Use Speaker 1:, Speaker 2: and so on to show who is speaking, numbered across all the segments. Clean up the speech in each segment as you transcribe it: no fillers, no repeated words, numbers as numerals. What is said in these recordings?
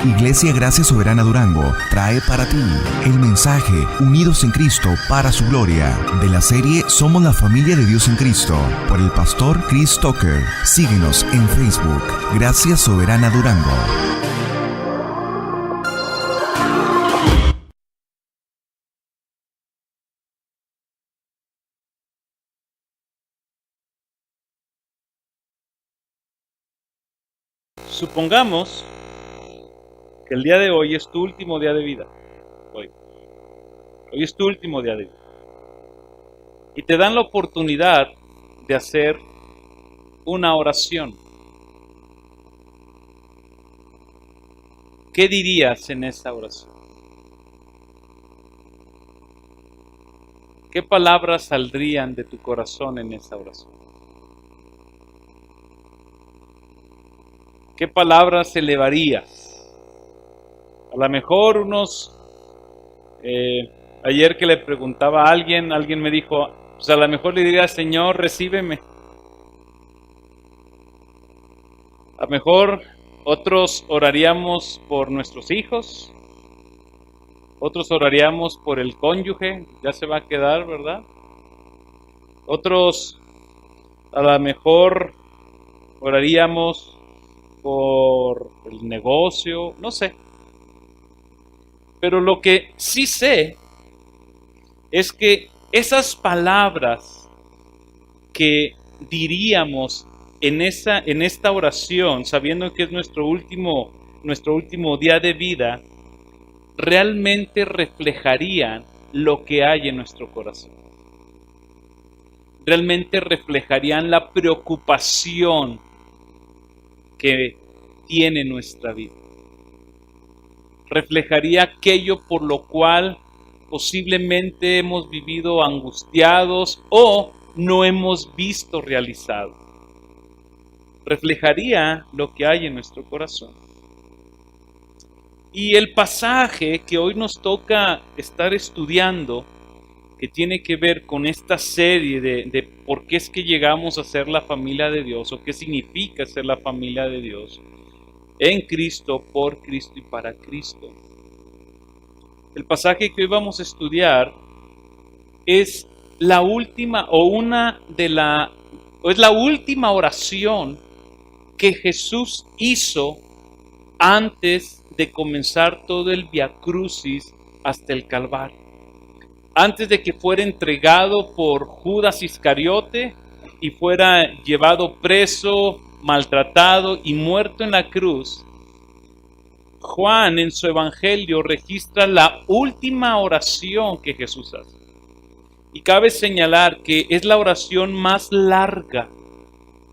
Speaker 1: Iglesia Gracia Soberana Durango trae para ti el mensaje Unidos en Cristo para su gloria de la serie Somos la Familia de Dios en Cristo por el pastor Chris Tucker. Síguenos en Facebook, Gracia Soberana Durango.
Speaker 2: Supongamos que el día de hoy es tu último día de vida. Hoy es tu último día de vida. Y te dan la oportunidad de hacer una oración. ¿Qué dirías en esa oración? ¿Qué palabras saldrían de tu corazón en esa oración? ¿Qué palabras elevarías? A lo mejor ayer que le preguntaba a alguien me dijo, pues a lo mejor le diría, Señor, recíbeme. A lo mejor otros oraríamos por nuestros hijos, otros oraríamos por el cónyuge, ya se va a quedar, ¿verdad? Otros a lo mejor oraríamos por el negocio, no sé. Pero lo que sí sé es que esas palabras que diríamos en esta oración, sabiendo que es nuestro último día de vida, realmente reflejarían lo que hay en nuestro corazón. Realmente reflejarían la preocupación que tiene nuestra vida. Reflejaría aquello por lo cual posiblemente hemos vivido angustiados o no hemos visto realizado. Reflejaría lo que hay en nuestro corazón. Y el pasaje que hoy nos toca estar estudiando, que tiene que ver con esta serie de por qué es que llegamos a ser la familia de Dios, o qué significa ser la familia de Dios, en Cristo, por Cristo y para Cristo. El pasaje que hoy vamos a estudiar es la última es la última oración que Jesús hizo antes de comenzar todo el Vía Crucis hasta el Calvario. Antes de que fuera entregado por Judas Iscariote y fuera llevado preso, maltratado y muerto en la cruz, Juan en su evangelio registra la última oración que Jesús hace. Y cabe señalar que es la oración más larga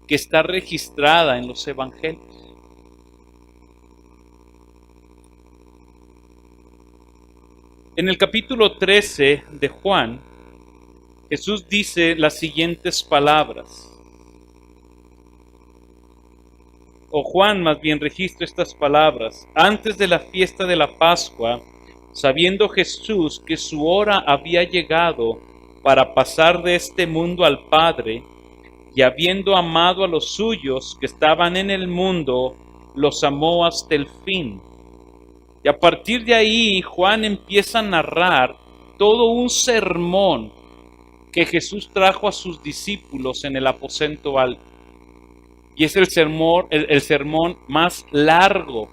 Speaker 2: que está registrada en los evangelios. En el capítulo 13 de Juan, Jesús dice las siguientes palabras. O Juan más bien registra estas palabras. Antes de la fiesta de la Pascua, sabiendo Jesús que su hora había llegado para pasar de este mundo al Padre, y habiendo amado a los suyos que estaban en el mundo, los amó hasta el fin. Y a partir de ahí, Juan empieza a narrar todo un sermón que Jesús trajo a sus discípulos en el aposento alto. Y es el sermón más largo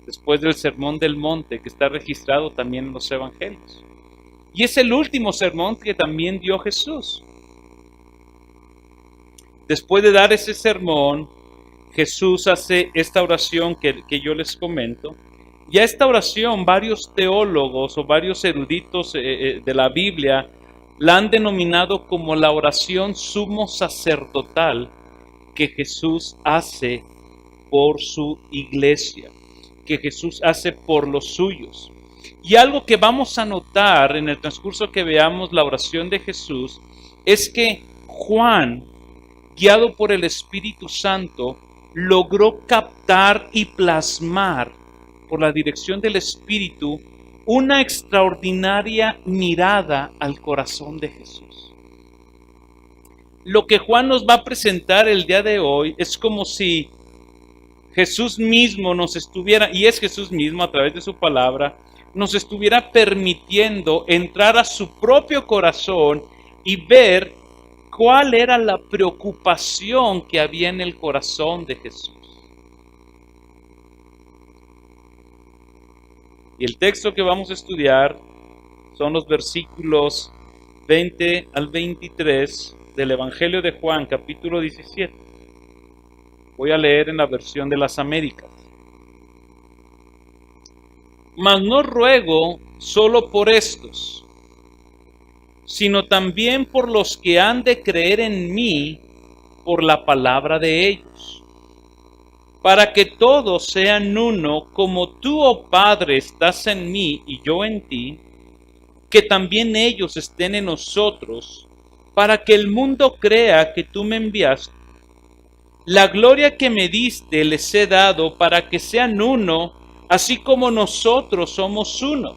Speaker 2: después del sermón del monte, que está registrado también en los evangelios. Y es el último sermón que también dio Jesús. Después de dar ese sermón, Jesús hace esta oración que yo les comento. Y a esta oración varios teólogos o varios eruditos de la Biblia la han denominado como la oración sumo sacerdotal que Jesús hace por su iglesia, que Jesús hace por los suyos. Y algo que vamos a notar en el transcurso que veamos la oración de Jesús es que Juan, guiado por el Espíritu Santo, logró captar y plasmar por la dirección del Espíritu una extraordinaria mirada al corazón de Jesús. Lo que Juan nos va a presentar el día de hoy es como si Jesús mismo nos estuviera, y es Jesús mismo a través de su palabra, nos estuviera permitiendo entrar a su propio corazón y ver cuál era la preocupación que había en el corazón de Jesús. Y el texto que vamos a estudiar son los versículos 20 al 23 del Evangelio de Juan, capítulo 17. Voy a leer en la versión de las Américas. Mas no ruego solo por estos, sino también por los que han de creer en mí por la palabra de ellos, para que todos sean uno, como tú, oh Padre, estás en mí y yo en ti, que también ellos estén en nosotros, para que el mundo crea que tú me enviaste. La gloria que me diste les he dado para que sean uno, así como nosotros somos uno.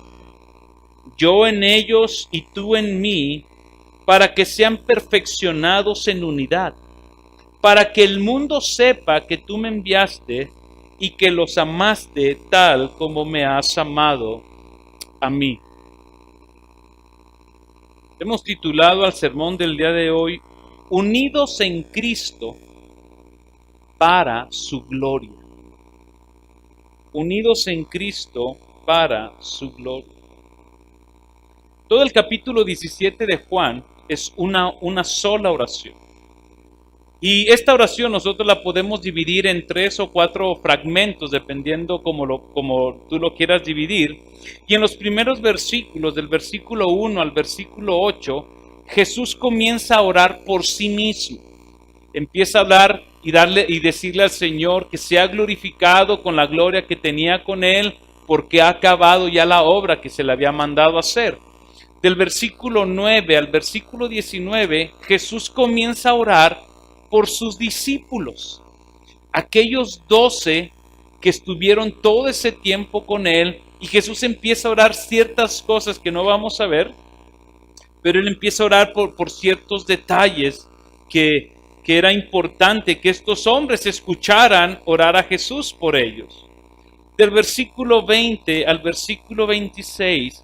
Speaker 2: Yo en ellos y tú en mí, para que sean perfeccionados en unidad, para que el mundo sepa que tú me enviaste y que los amaste tal como me has amado a mí. Hemos titulado al sermón del día de hoy, Unidos en Cristo para su gloria. Unidos en Cristo para su gloria. Todo el capítulo 17 de Juan es una sola oración. Y esta oración nosotros la podemos dividir en 3 o 4 fragmentos, dependiendo como tú lo quieras dividir. Y en los primeros versículos, del versículo 1 al versículo 8, Jesús comienza a orar por sí mismo. Empieza a hablar y decirle al Señor que sea glorificado con la gloria que tenía con Él, porque ha acabado ya la obra que se le había mandado hacer. Del versículo 9 al versículo 19, Jesús comienza a orar por sus discípulos, aquellos 12 que estuvieron todo ese tiempo con Él, y Jesús empieza a orar ciertas cosas que no vamos a ver, pero Él empieza a orar por ciertos detalles que era importante que estos hombres escucharan orar a Jesús por ellos. Del versículo 20 al versículo 26,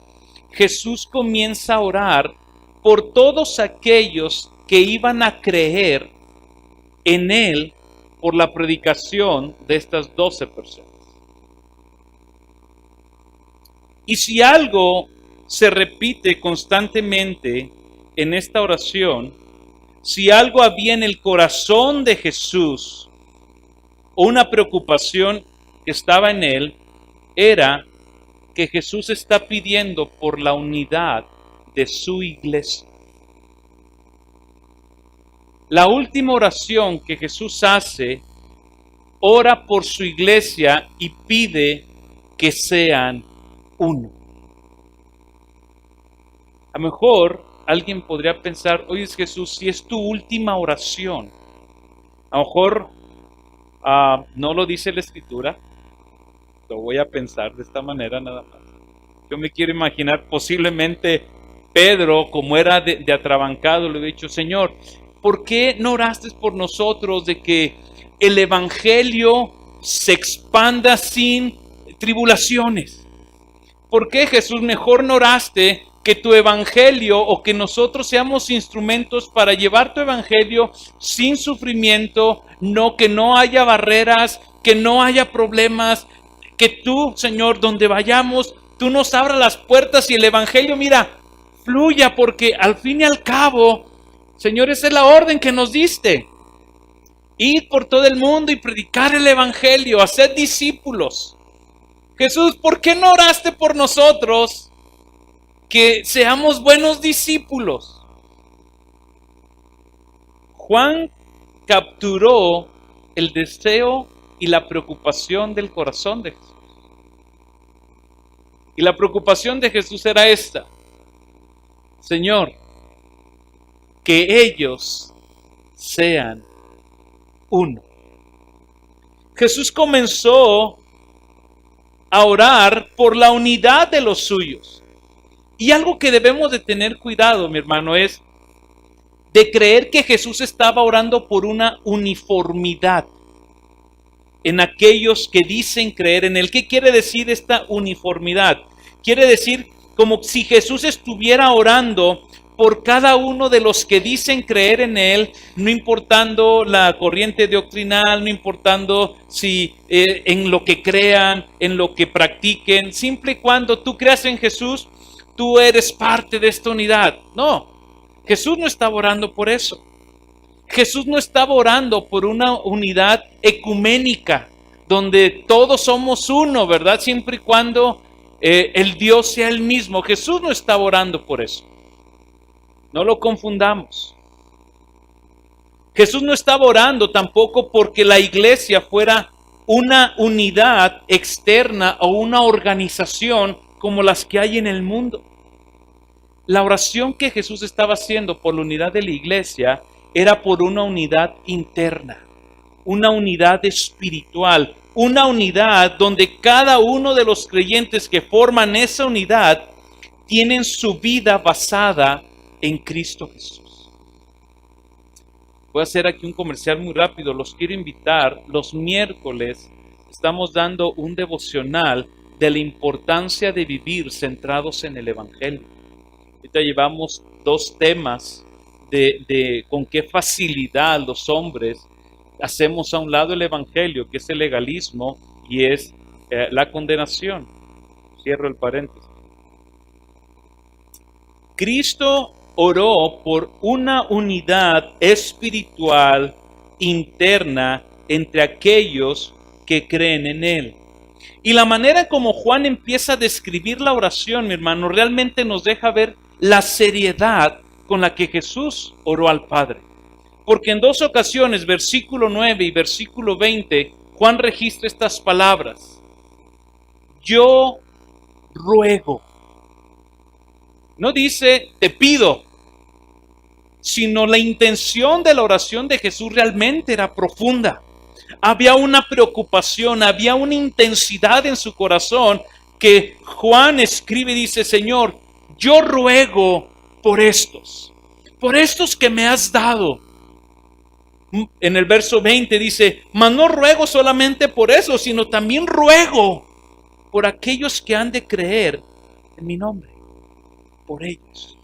Speaker 2: Jesús comienza a orar por todos aquellos que iban a creer en Él por la predicación de estas 12 personas. Y si algo se repite constantemente en esta oración, si algo había en el corazón de Jesús, o una preocupación que estaba en Él, era que Jesús está pidiendo por la unidad de su iglesia. La última oración que Jesús hace, ora por su iglesia y pide que sean uno. A lo mejor alguien podría pensar, oye Jesús, si es tu última oración, a lo mejor no lo dice la Escritura, lo voy a pensar de esta manera nada más. Yo me quiero imaginar posiblemente Pedro, como era de atrabancado, le había dicho, Señor, ¿por qué no oraste por nosotros de que el evangelio se expanda sin tribulaciones? ¿Por qué, Jesús, mejor no oraste que tu evangelio o que nosotros seamos instrumentos para llevar tu evangelio sin sufrimiento, que no haya barreras, que no haya problemas, que tú, Señor, donde vayamos, tú nos abras las puertas y el evangelio, mira, fluya, porque al fin y al cabo, Señor, esa es la orden que nos diste. Ir por todo el mundo y predicar el evangelio, hacer discípulos. Jesús, ¿por qué no oraste por nosotros que seamos buenos discípulos? Juan capturó el deseo y la preocupación del corazón de Jesús. Y la preocupación de Jesús era esta: Señor, que ellos sean uno. Jesús comenzó a orar por la unidad de los suyos. Y algo que debemos de tener cuidado, mi hermano, es de creer que Jesús estaba orando por una uniformidad. en aquellos que dicen creer en Él. ¿Qué quiere decir esta uniformidad? Quiere decir como si Jesús estuviera orando por cada uno de los que dicen creer en Él, no importando la corriente doctrinal, no importando si en lo que crean, en lo que practiquen, siempre y cuando tú creas en Jesús, tú eres parte de esta unidad. No, Jesús no estaba orando por eso. Jesús no estaba orando por una unidad ecuménica, donde todos somos uno, ¿verdad? Siempre y cuando el Dios sea el mismo. Jesús no estaba orando por eso. No lo confundamos. Jesús no estaba orando tampoco porque la iglesia fuera una unidad externa o una organización como las que hay en el mundo. La oración que Jesús estaba haciendo por la unidad de la iglesia era por una unidad interna, una unidad espiritual, una unidad donde cada uno de los creyentes que forman esa unidad tienen su vida basada en Cristo Jesús. Voy a hacer aquí un comercial muy rápido. Los quiero invitar. Los miércoles estamos dando un devocional de la importancia de vivir centrados en el Evangelio. Ahorita llevamos 2 temas de con qué facilidad los hombres hacemos a un lado el Evangelio, que es el legalismo y es la condenación. Cierro el paréntesis. Cristo oró por una unidad espiritual interna entre aquellos que creen en Él. Y la manera como Juan empieza a describir la oración, mi hermano, realmente nos deja ver la seriedad con la que Jesús oró al Padre. Porque en 2 ocasiones, versículo 9 y versículo 20, Juan registra estas palabras: yo ruego. No dice te pido, sino la intención de la oración de Jesús realmente era profunda. Había una preocupación, había una intensidad en su corazón que Juan escribe y dice: Señor, yo ruego por estos que me has dado. En el verso 20 dice: mas no ruego solamente por eso, sino también ruego por aquellos que han de creer en mi nombre. Por ellos.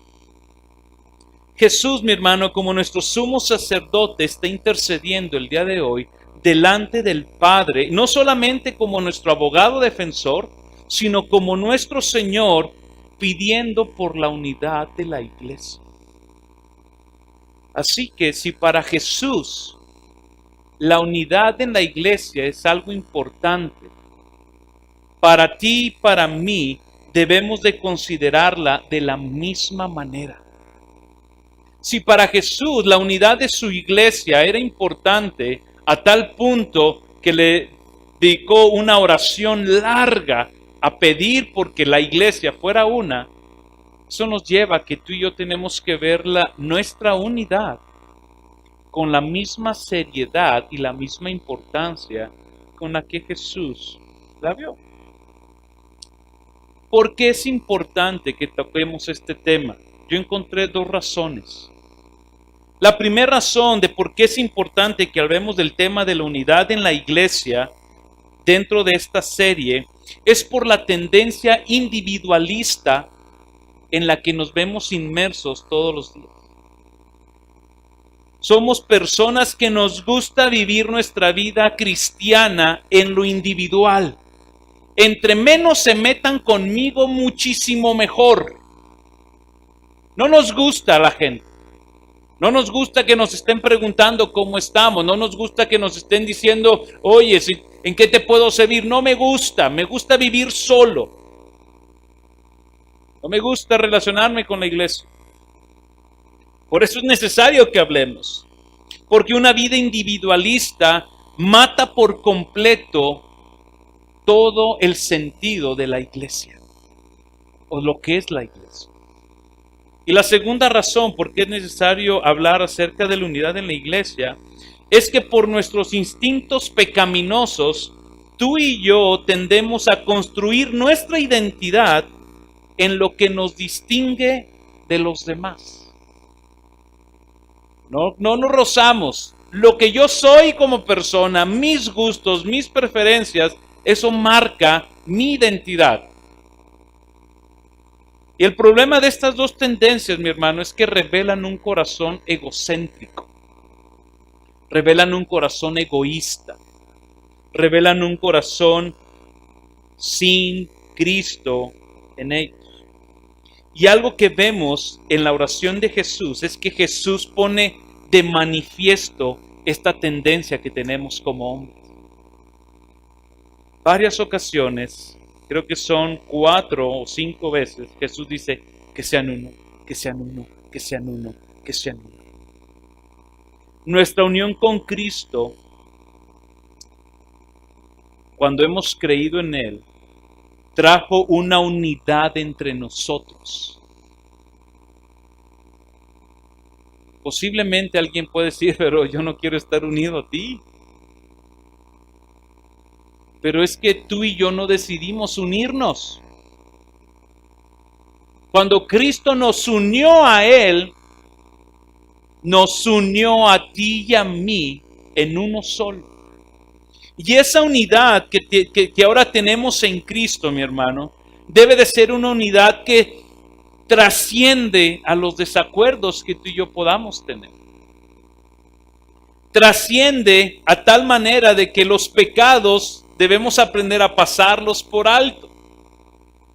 Speaker 2: Jesús, mi hermano, como nuestro sumo sacerdote, está intercediendo el día de hoy delante del Padre, no solamente como nuestro abogado defensor, sino como nuestro Señor, pidiendo por la unidad de la iglesia. Así que si para Jesús la unidad en la iglesia es algo importante, para ti y para mí debemos de considerarla de la misma manera. Si para Jesús la unidad de su iglesia era importante a tal punto que le dedicó una oración larga a pedir porque la iglesia fuera una, eso nos lleva a que tú y yo tenemos que ver nuestra unidad con la misma seriedad y la misma importancia con la que Jesús la vio. ¿Por qué es importante que toquemos este tema? Yo encontré 2 razones. La primera razón de por qué es importante que hablemos del tema de la unidad en la iglesia dentro de esta serie es por la tendencia individualista en la que nos vemos inmersos todos los días. Somos personas que nos gusta vivir nuestra vida cristiana en lo individual. Entre menos se metan conmigo, muchísimo mejor. No nos gusta la gente. No nos gusta que nos estén preguntando cómo estamos. No nos gusta que nos estén diciendo, oye, ¿en qué te puedo servir? No me gusta vivir solo. No me gusta relacionarme con la iglesia. Por eso es necesario que hablemos. Porque una vida individualista mata por completo todo el sentido de la iglesia, o lo que es la iglesia. Y la segunda razón por qué es necesario hablar acerca de la unidad en la iglesia es que por nuestros instintos pecaminosos, tú y yo tendemos a construir nuestra identidad en lo que nos distingue de los demás. No nos rozamos, lo que yo soy como persona, mis gustos, mis preferencias, eso marca mi identidad. Y el problema de estas dos tendencias, mi hermano, es que revelan un corazón egocéntrico, revelan un corazón egoísta, revelan un corazón sin Cristo en ellos. Y algo que vemos en la oración de Jesús es que Jesús pone de manifiesto esta tendencia que tenemos como hombres. Varias ocasiones, creo que son 4 o 5 veces, Jesús dice que sean uno, que sean uno, que sean uno, que sean uno. Nuestra unión con Cristo, cuando hemos creído en Él, trajo una unidad entre nosotros. Posiblemente alguien puede decir, pero yo no quiero estar unido a ti. Pero es que tú y yo no decidimos unirnos. Cuando Cristo nos unió a Él, nos unió a ti y a mí en uno solo. Y esa unidad que ahora tenemos en Cristo, mi hermano, debe de ser una unidad que trasciende a los desacuerdos que tú y yo podamos tener. Trasciende a tal manera de que los pecados debemos aprender a pasarlos por alto.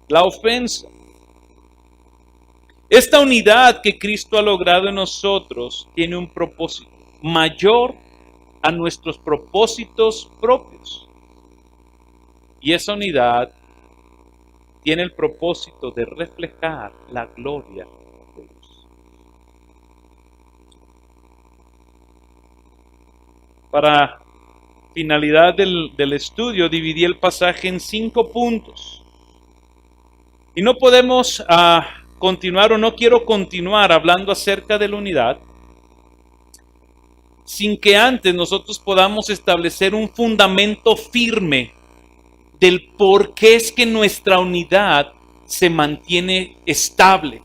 Speaker 2: La ofensa. Esta unidad que Cristo ha logrado en nosotros tiene un propósito mayor a nuestros propósitos propios. Y esa unidad tiene el propósito de reflejar la gloria de Dios. Para finalidad del estudio, dividí el pasaje en 5 puntos. Y no podemos continuar, o no quiero continuar hablando acerca de la unidad, sin que antes nosotros podamos establecer un fundamento firme del por qué es que nuestra unidad se mantiene estable.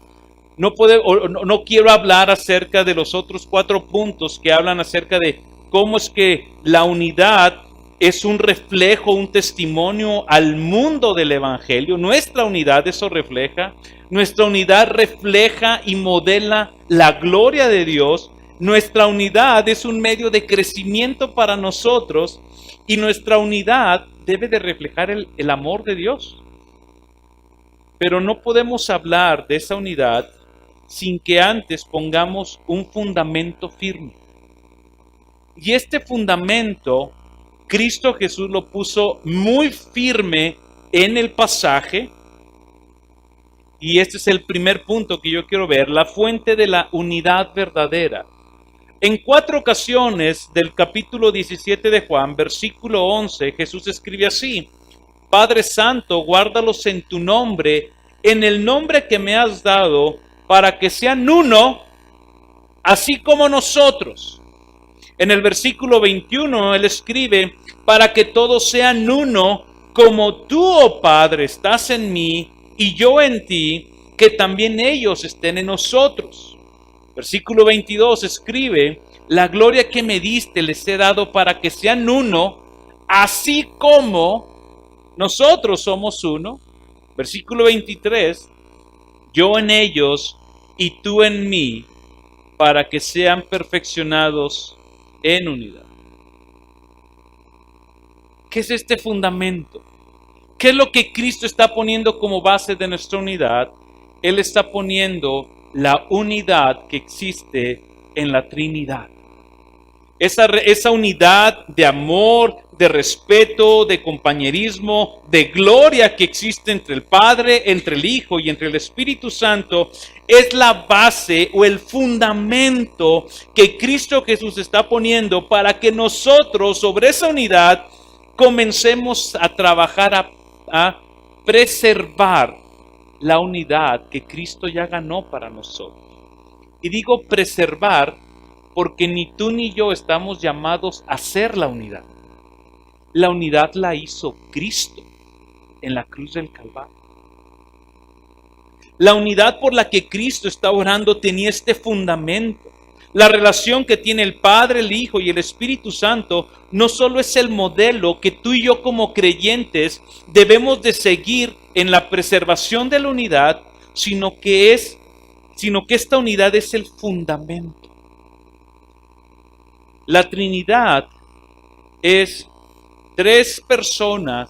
Speaker 2: No quiero hablar acerca de los otros 4 puntos que hablan acerca de cómo es que la unidad es un reflejo, un testimonio al mundo del Evangelio. Nuestra unidad eso refleja. Nuestra unidad refleja y modela la gloria de Dios. Nuestra unidad es un medio de crecimiento para nosotros y nuestra unidad debe de reflejar el amor de Dios. Pero no podemos hablar de esa unidad sin que antes pongamos un fundamento firme. Y este fundamento, Cristo Jesús lo puso muy firme en el pasaje. Y este es el primer punto que yo quiero ver, la fuente de la unidad verdadera. En 4 ocasiones del capítulo 17 de Juan, versículo 11, Jesús escribe así: Padre Santo, guárdalos en tu nombre, en el nombre que me has dado, para que sean uno, así como nosotros. En el versículo 21, Él escribe: para que todos sean uno, como tú, oh Padre, estás en mí y yo en ti, que también ellos estén en nosotros. Versículo 22 escribe: la gloria que me diste les he dado para que sean uno, así como nosotros somos uno. Versículo 23, yo en ellos y tú en mí, para que sean perfeccionados en unidad. ¿Qué es este fundamento? ¿Qué es lo que Cristo está poniendo como base de nuestra unidad? Él está poniendo la unidad que existe en la Trinidad. Esa unidad de amor, de respeto, de compañerismo, de gloria que existe entre el Padre, entre el Hijo y entre el Espíritu Santo, es la base o el fundamento que Cristo Jesús está poniendo para que nosotros sobre esa unidad comencemos a trabajar a preservar la unidad que Cristo ya ganó para nosotros. Y digo preservar porque ni tú ni yo estamos llamados a ser la unidad. La unidad la hizo Cristo en la cruz del Calvario. La unidad por la que Cristo está orando tenía este fundamento. La relación que tiene el Padre, el Hijo y el Espíritu Santo no solo es el modelo que tú y yo como creyentes debemos de seguir en la preservación de la unidad, sino que esta unidad es el fundamento. La Trinidad es 3 personas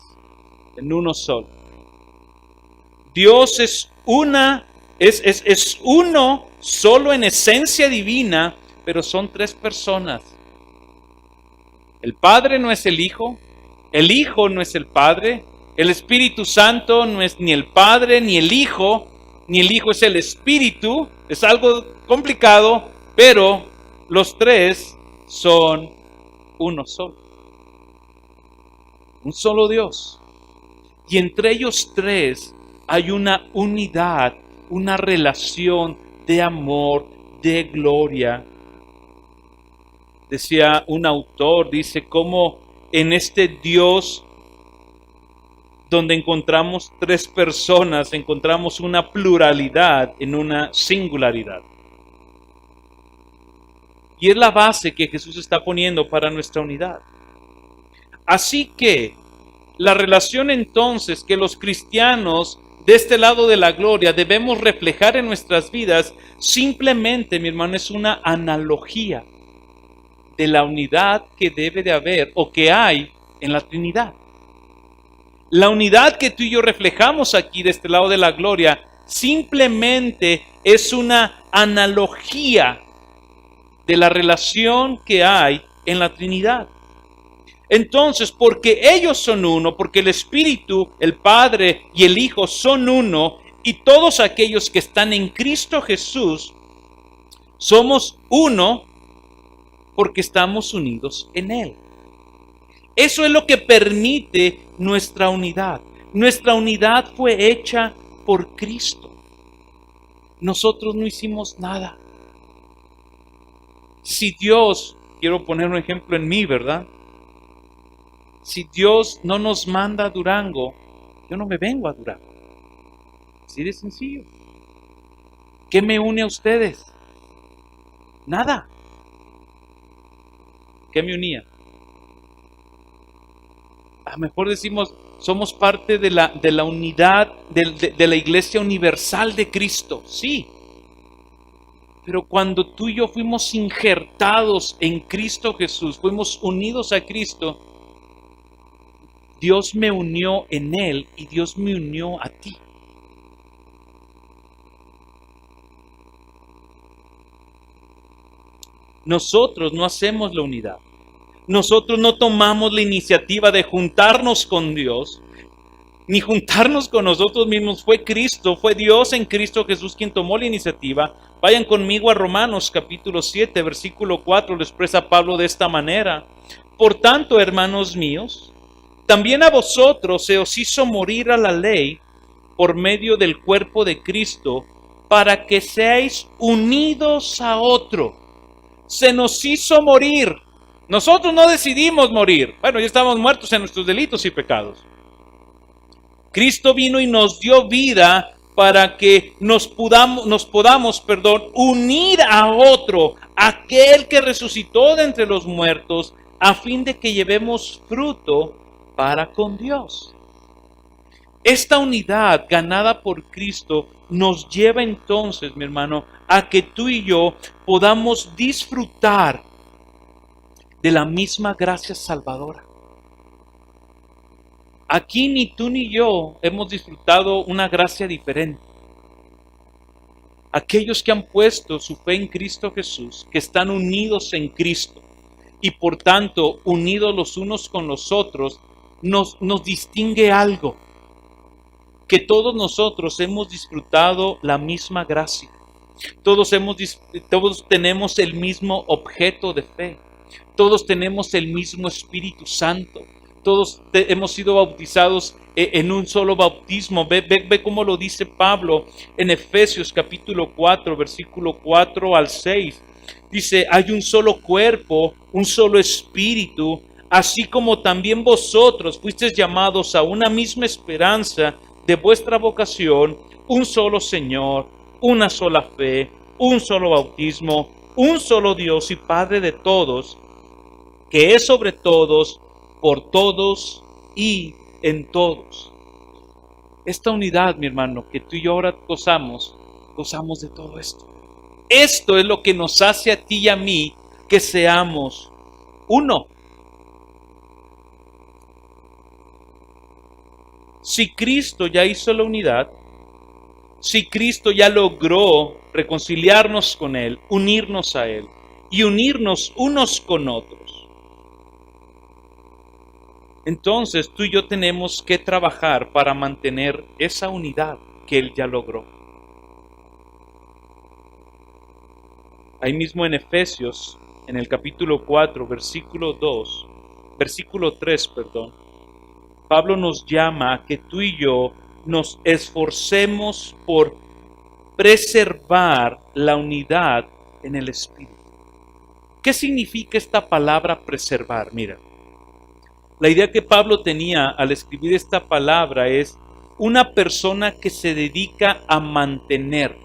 Speaker 2: en uno solo. Dios es uno solo en esencia divina, pero son 3 personas. El Padre no es el Hijo no es el Padre, el Espíritu Santo no es ni el Padre ni el Hijo es el Espíritu. Es algo complicado, pero los 3 son uno solo. Un solo Dios. Y entre ellos 3 hay una unidad, una relación de amor, de gloria. Decía un autor, dice cómo en este Dios donde encontramos 3 personas, encontramos una pluralidad en una singularidad. Y es la base que Jesús está poniendo para nuestra unidad. Así que la relación entonces que los cristianos de este lado de la gloria debemos reflejar en nuestras vidas, simplemente, mi hermano, es una analogía de la unidad que debe de haber o que hay en la Trinidad. La unidad que tú y yo reflejamos aquí de este lado de la gloria simplemente es una analogía de la relación que hay en la Trinidad. Entonces, porque ellos son uno, porque el Espíritu, el Padre y el Hijo son uno, y todos aquellos que están en Cristo Jesús, somos uno porque estamos unidos en Él. Eso es lo que permite nuestra unidad. Nuestra unidad fue hecha por Cristo. Nosotros no hicimos nada. Si Dios, quiero poner un ejemplo en mí, ¿verdad? Si Dios no nos manda a Durango, yo no me vengo a Durango. Así de sencillo. ¿Qué me une a ustedes? Nada. ¿Qué me unía? A lo mejor decimos, somos parte de la unidad, de la iglesia universal de Cristo. Sí. Pero cuando tú y yo fuimos injertados en Cristo Jesús, fuimos unidos a Cristo, Dios me unió en Él y Dios me unió a ti. Nosotros no hacemos la unidad. Nosotros no tomamos la iniciativa de juntarnos con Dios, ni juntarnos con nosotros mismos. Fue Cristo, fue Dios en Cristo Jesús quien tomó la iniciativa. Vayan conmigo a Romanos capítulo 7, versículo 4, lo expresa Pablo de esta manera. Por tanto, hermanos míos, también a vosotros se os hizo morir a la ley por medio del cuerpo de Cristo, para que seáis unidos a otro. Se nos hizo morir. Nosotros no decidimos morir. Bueno, ya estamos muertos en nuestros delitos y pecados. Cristo vino y nos dio vida para que nos podamos unir a otro, aquel que resucitó de entre los muertos, a fin de que llevemos fruto para con Dios. Esta unidad ganada por Cristo nos lleva entonces, mi hermano, a que tú y yo podamos disfrutar de la misma gracia salvadora. Aquí ni tú ni yo hemos disfrutado una gracia diferente. Aquellos que han puesto su fe en Cristo Jesús, que están unidos en Cristo y por tanto unidos los unos con los otros, nos distingue algo, que todos nosotros hemos disfrutado la misma gracia. Todos tenemos el mismo objeto de fe. Todos tenemos el mismo Espíritu Santo. Todos hemos sido bautizados en un solo bautismo. Ve cómo lo dice Pablo en Efesios capítulo 4, versículo 4 al 6. Dice, hay un solo cuerpo, un solo espíritu, así como también vosotros fuisteis llamados a una misma esperanza de vuestra vocación, un solo Señor, una sola fe, un solo bautismo, un solo Dios y Padre de todos, que es sobre todos, por todos y en todos. Esta unidad, mi hermano, que tú y yo ahora gozamos de todo esto. Esto es lo que nos hace a ti y a mí que seamos uno. Si Cristo ya hizo la unidad, si Cristo ya logró reconciliarnos con Él, unirnos a Él y unirnos unos con otros, entonces tú y yo tenemos que trabajar para mantener esa unidad que Él ya logró. Ahí mismo en Efesios, en el capítulo 4, versículo 3, Pablo nos llama a que tú y yo nos esforcemos por preservar la unidad en el Espíritu. ¿Qué significa esta palabra preservar? Mira, la idea que Pablo tenía al escribir esta palabra es una persona que se dedica a mantener,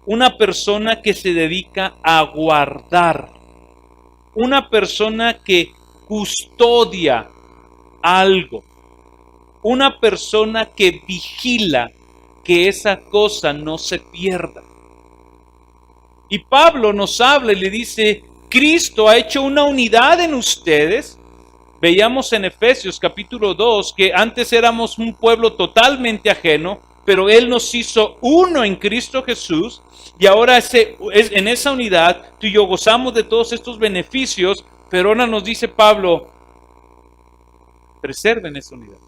Speaker 2: una persona que se dedica a guardar, una persona que custodia algo, una persona que vigila que esa cosa no se pierda. Y Pablo nos habla y le dice, Cristo ha hecho una unidad en ustedes. Veíamos en Efesios capítulo 2 que antes éramos un pueblo totalmente ajeno, pero Él nos hizo uno en Cristo Jesús, y ahora en esa unidad tú y yo gozamos de todos estos beneficios, pero ahora nos dice Pablo, preserven esa unidad.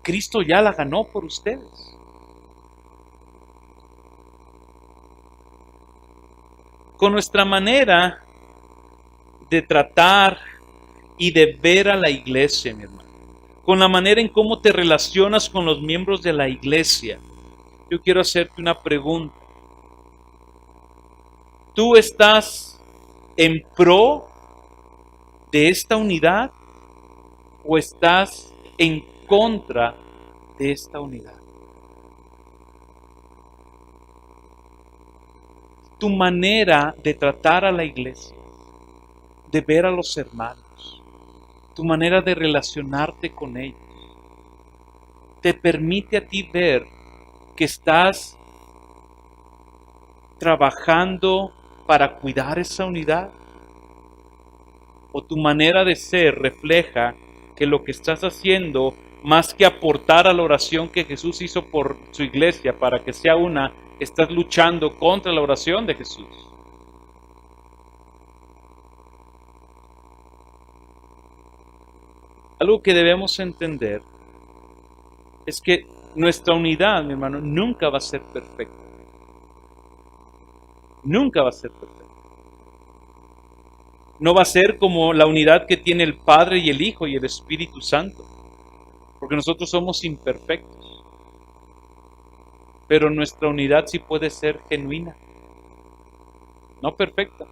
Speaker 2: Cristo ya la ganó por ustedes. Con nuestra manera de tratar y de ver a la iglesia, mi hermano, con la manera en cómo te relacionas con los miembros de la iglesia, yo quiero hacerte una pregunta. ¿Tú estás en pro de esta unidad o estás en contra de esta unidad? Tu manera de tratar a la iglesia, de ver a los hermanos, tu manera de relacionarte con ellos, te permite a ti ver que estás trabajando para cuidar esa unidad, o tu manera de ser refleja que lo que estás haciendo, más que aportar a la oración que Jesús hizo por su iglesia para que sea una, estás luchando contra la oración de Jesús. Algo que debemos entender es que nuestra unidad, mi hermano, nunca va a ser perfecta. Nunca va a ser perfecta. No va a ser como la unidad que tiene el Padre y el Hijo y el Espíritu Santo, porque nosotros somos imperfectos. Pero nuestra unidad sí puede ser genuina. No perfecta,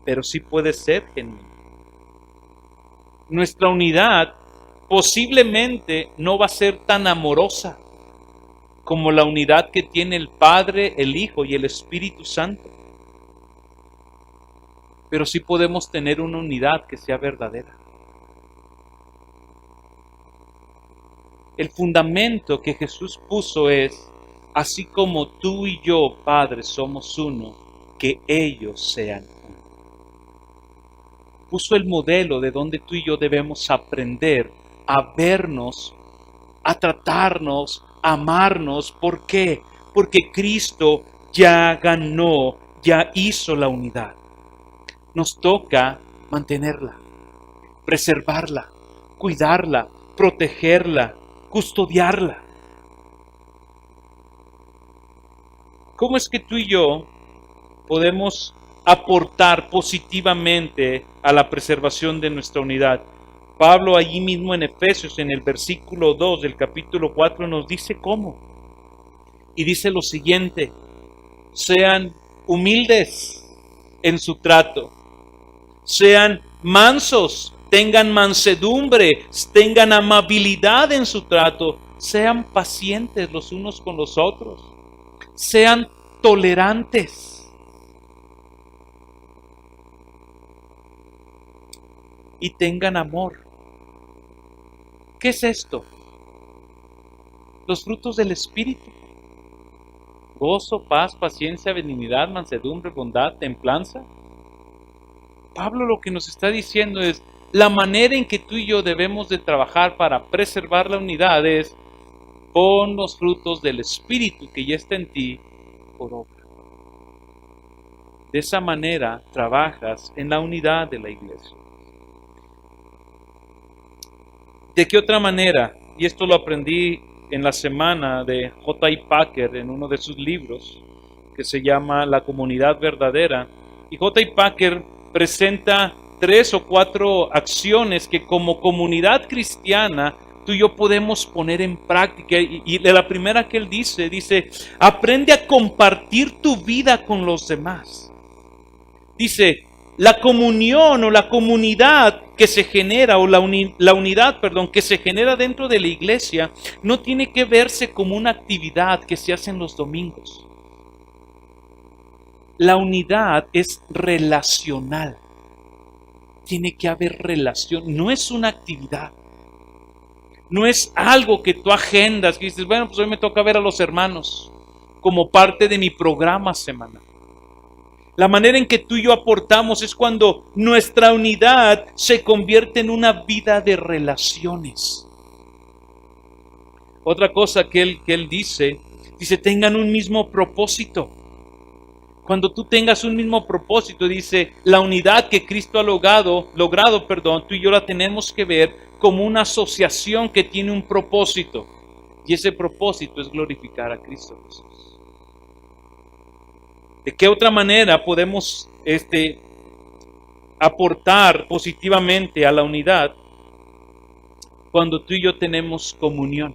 Speaker 2: pero sí puede ser genuina. Nuestra unidad posiblemente no va a ser tan amorosa como la unidad que tiene el Padre, el Hijo y el Espíritu Santo. Pero sí podemos tener una unidad que sea verdadera. El fundamento que Jesús puso es, así como tú y yo, Padre, somos uno, que ellos sean uno. Puso el modelo de donde tú y yo debemos aprender a vernos, a tratarnos, a amarnos. ¿Por qué? Porque Cristo ya ganó, ya hizo la unidad. Nos toca mantenerla, preservarla, cuidarla, protegerla, custodiarla. ¿Cómo es que tú y yo podemos aportar positivamente a la preservación de nuestra unidad? Pablo allí mismo en Efesios, en el versículo 2 del capítulo 4, nos dice cómo. Y dice lo siguiente: sean humildes en su trato, sean mansos, tengan mansedumbre, tengan amabilidad en su trato, sean pacientes los unos con los otros, sean tolerantes. y tengan amor. ¿Qué es esto? Los frutos del Espíritu. Gozo, paz, paciencia, benignidad, mansedumbre, bondad, templanza. Pablo lo que nos está diciendo es, la manera en que tú y yo debemos de trabajar para preservar la unidad es con los frutos del Espíritu que ya está en ti por obra. De esa manera trabajas en la unidad de la iglesia. ¿De qué otra manera? Y esto lo aprendí en la semana de J.I. Packer en uno de sus libros que se llama La Comunidad Verdadera. Y J.I. Packer presenta 3 o 4 acciones que como comunidad cristiana tú y yo podemos poner en práctica. Y la primera que él dice, aprende a compartir tu vida con los demás. Dice, la comunión o la comunidad que se genera, o la unidad, que se genera dentro de la iglesia, no tiene que verse como una actividad que se hace en los domingos. La unidad es relacional. Tiene que haber relación, no es una actividad. No es algo que tú agendas, que dices, bueno, pues hoy me toca ver a los hermanos como parte de mi programa semanal. La manera en que tú y yo aportamos es cuando nuestra unidad se convierte en una vida de relaciones. Otra cosa que él dice, tengan un mismo propósito. Cuando tú tengas un mismo propósito, dice, la unidad que Cristo ha logrado, tú y yo la tenemos que ver como una asociación que tiene un propósito. Y ese propósito es glorificar a Cristo Jesús. ¿De qué otra manera podemos aportar positivamente a la unidad cuando tú y yo tenemos comunión?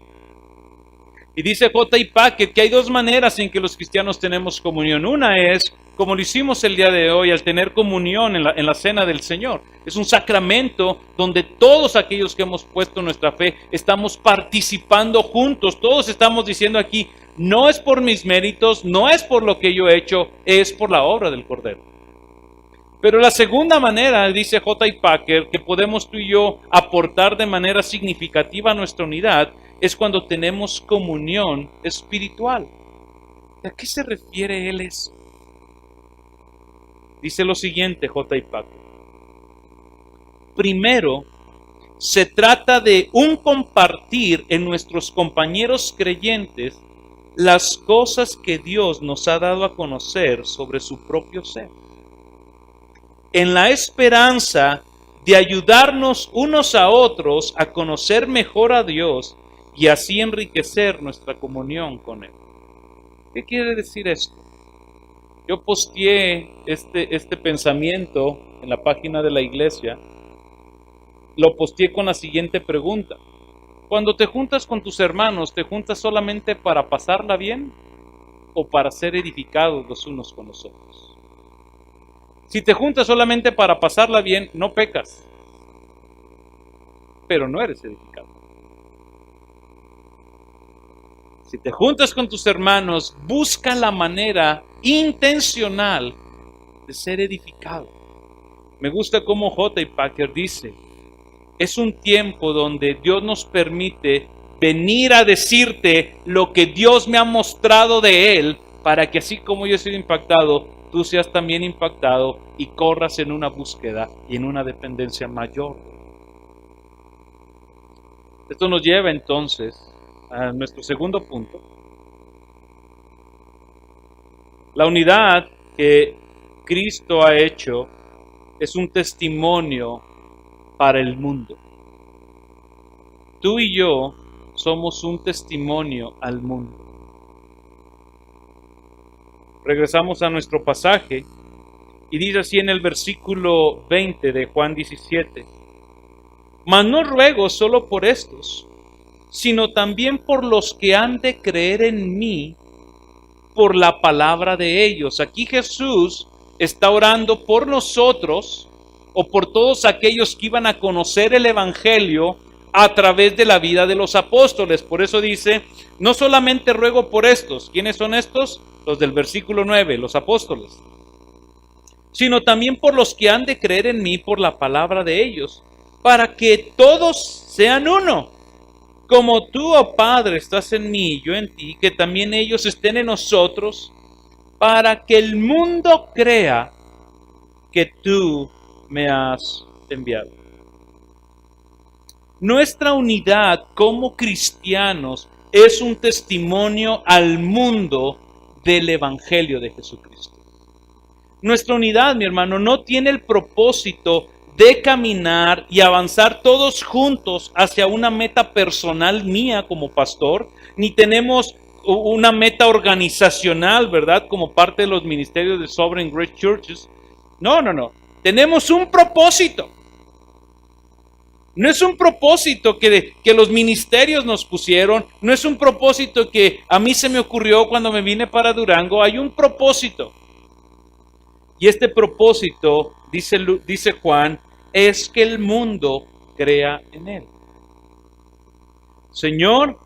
Speaker 2: Y dice J.I. Packer que hay 2 maneras en que los cristianos tenemos comunión. Una es, como lo hicimos el día de hoy, al tener comunión en la cena del Señor. Es un sacramento donde todos aquellos que hemos puesto nuestra fe estamos participando juntos. Todos estamos diciendo aquí, no es por mis méritos, no es por lo que yo he hecho, es por la obra del Cordero. Pero la segunda manera, dice J.I. Packer, que podemos tú y yo aportar de manera significativa a nuestra unidad, es cuando tenemos comunión espiritual. ¿A qué se refiere él eso? Dice lo siguiente J.I. Packer. Primero, se trata de un compartir en nuestros compañeros creyentes las cosas que Dios nos ha dado a conocer sobre su propio ser, en la esperanza de ayudarnos unos a otros a conocer mejor a Dios y así enriquecer nuestra comunión con Él. ¿Qué quiere decir esto? Yo posteé este pensamiento en la página de la iglesia. Lo posteé con la siguiente pregunta. Cuando te juntas con tus hermanos, ¿te juntas solamente para pasarla bien o para ser edificados los unos con los otros? Si te juntas solamente para pasarla bien, no pecas, pero no eres edificado. Si te juntas con tus hermanos, busca la manera intencional de ser edificado. Me gusta cómo J.I. Packer dice, es un tiempo donde Dios nos permite venir a decirte lo que Dios me ha mostrado de Él, para que así como yo he sido impactado, tú seas también impactado y corras en una búsqueda y en una dependencia mayor. Esto nos lleva entonces a nuestro segundo punto. La unidad que Cristo ha hecho es un testimonio para el mundo. Tú y yo somos un testimonio al mundo. Regresamos a nuestro pasaje y dice así en el versículo 20 de Juan 17: Mas no ruego solo por estos, sino también por los que han de creer en mí por la palabra de ellos. Aquí Jesús está orando por nosotros o por todos aquellos que iban a conocer el Evangelio a través de la vida de los apóstoles. Por eso dice, no solamente ruego por estos. ¿Quiénes son estos? Los del versículo 9, los apóstoles. Sino también por los que han de creer en mí por la palabra de ellos, para que todos sean uno. Como tú, oh Padre, estás en mí y yo en ti, que también ellos estén en nosotros, para que el mundo crea que tú me has enviado. Nuestra unidad como cristianos es un testimonio al mundo del Evangelio de Jesucristo. Nuestra unidad, mi hermano, no tiene el propósito de caminar y avanzar todos juntos hacia una meta personal mía como pastor, ni tenemos una meta organizacional, ¿verdad? Como parte de los ministerios de Sovereign Grace Churches. No. Tenemos un propósito. No es un propósito que los ministerios nos pusieron, no es un propósito que a mí se me ocurrió cuando me vine para Durango, hay un propósito. Y este propósito, dice Juan, es que el mundo crea en Él. Señor,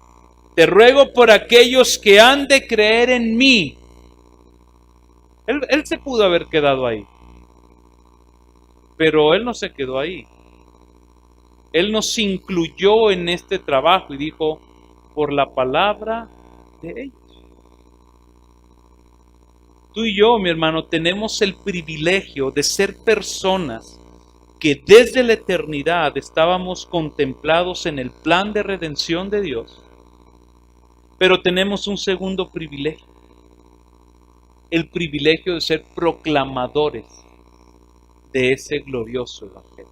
Speaker 2: te ruego por aquellos que han de creer en mí. Él se pudo haber quedado ahí, pero Él no se quedó ahí. Él nos incluyó en este trabajo y dijo, por la palabra de ellos. Tú y yo, mi hermano, tenemos el privilegio de ser personas que desde la eternidad estábamos contemplados en el plan de redención de Dios, pero tenemos un segundo privilegio, el privilegio de ser proclamadores de ese glorioso evangelio.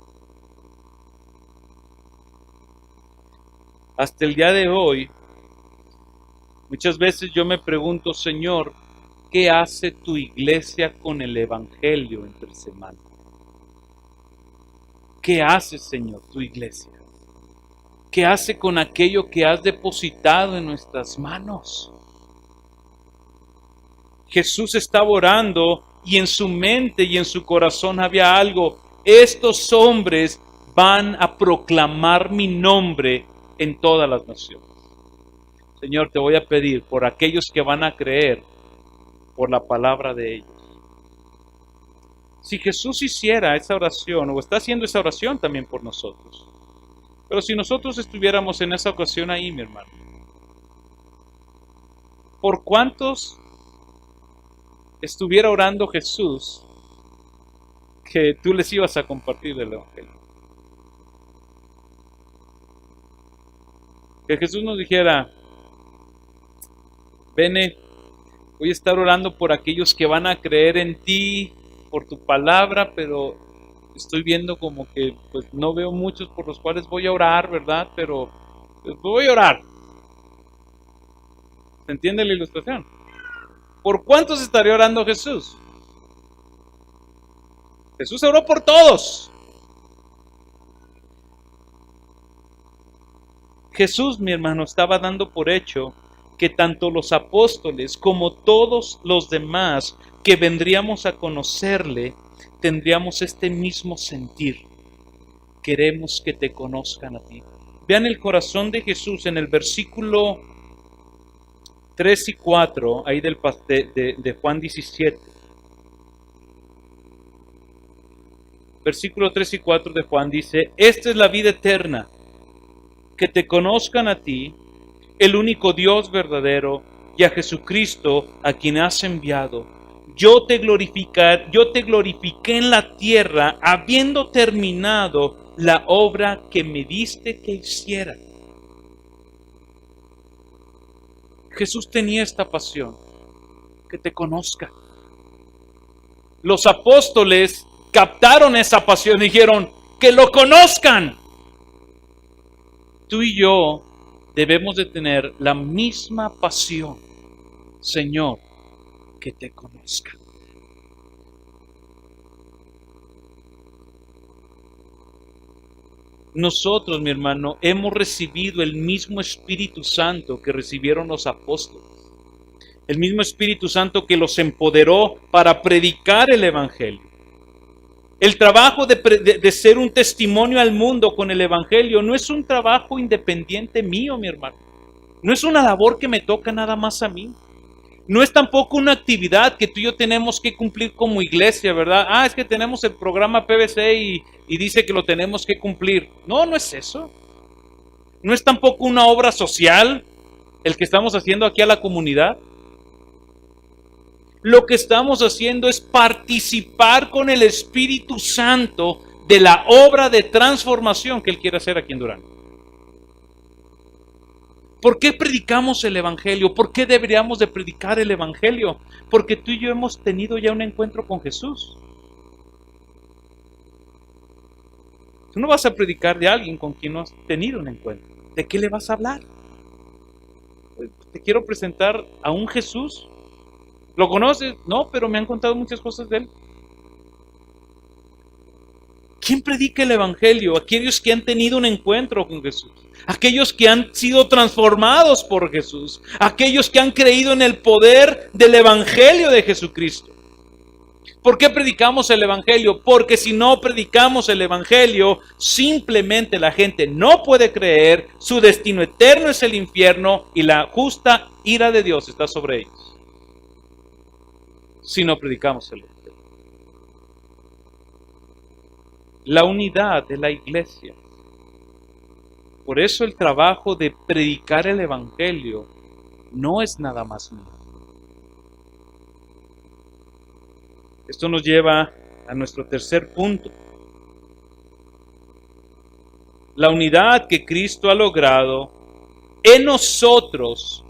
Speaker 2: Hasta el día de hoy, muchas veces yo me pregunto, Señor, ¿qué hace tu iglesia con el evangelio entre semana? ¿Qué hace, Señor, tu iglesia? ¿Qué hace con aquello que has depositado en nuestras manos? Jesús estaba orando y en su mente y en su corazón había algo. Estos hombres van a proclamar mi nombre en todas las naciones. Señor, te voy a pedir por aquellos que van a creer por la palabra de ellos. Si Jesús hiciera esa oración, o está haciendo esa oración también por nosotros, pero si nosotros estuviéramos en esa ocasión ahí, mi hermano, ¿por cuántos estuviera orando Jesús que tú les ibas a compartir el evangelio? Que Jesús nos dijera, Bene, voy a estar orando por aquellos que van a creer en ti, por tu palabra, pero estoy viendo como que pues no veo muchos por los cuales voy a orar, ¿verdad? Pero pues, voy a orar. ¿Se entiende la ilustración? ¿Por cuántos estaría orando Jesús? Jesús oró por todos. Jesús, mi hermano, estaba dando por hecho que tanto los apóstoles como todos los demás que vendríamos a conocerle, tendríamos este mismo sentir. Queremos que te conozcan a ti. Vean el corazón de Jesús en el versículo 3 y 4, ahí de Juan 17. Versículo 3 y 4 de Juan dice, esta es la vida eterna, que te conozcan a ti, el único Dios verdadero, y a Jesucristo, a quien has enviado. Yo te glorifiqué en la tierra, habiendo terminado la obra que me diste que hiciera. Jesús tenía esta pasión, que te conozca. Los apóstoles captaron esa pasión y dijeron, que lo conozcan. Tú y yo debemos de tener la misma pasión, Señor, que te conozcan. Nosotros, mi hermano, hemos recibido el mismo Espíritu Santo que recibieron los apóstoles. El mismo Espíritu Santo que los empoderó para predicar el Evangelio. El trabajo de ser un testimonio al mundo con el Evangelio no es un trabajo independiente mío, mi hermano. No es una labor que me toca nada más a mí. No es tampoco una actividad que tú y yo tenemos que cumplir como iglesia, ¿verdad? Es que tenemos el programa PBC y dice que lo tenemos que cumplir. No, no es eso. No es tampoco una obra social el que estamos haciendo aquí a la comunidad. Lo que estamos haciendo es participar con el Espíritu Santo de la obra de transformación que Él quiere hacer aquí en Durango. ¿Por qué predicamos el Evangelio? ¿Por qué deberíamos de predicar el Evangelio? Porque tú y yo hemos tenido ya un encuentro con Jesús. Tú no vas a predicar de alguien con quien no has tenido un encuentro. ¿De qué le vas a hablar? Te quiero presentar a un Jesús. ¿Lo conoces? No, pero me han contado muchas cosas de Él. ¿Quién predica el Evangelio? Aquellos que han tenido un encuentro con Jesús. Aquellos que han sido transformados por Jesús. Aquellos que han creído en el poder del Evangelio de Jesucristo. ¿Por qué predicamos el Evangelio? Porque si no predicamos el Evangelio, simplemente la gente no puede creer, su destino eterno es el infierno y la justa ira de Dios está sobre ellos. Si no predicamos el Evangelio. La unidad de la iglesia. Por eso el trabajo de predicar el Evangelio no es nada más mío. Esto nos lleva a nuestro tercer punto. La unidad que Cristo ha logrado en nosotros,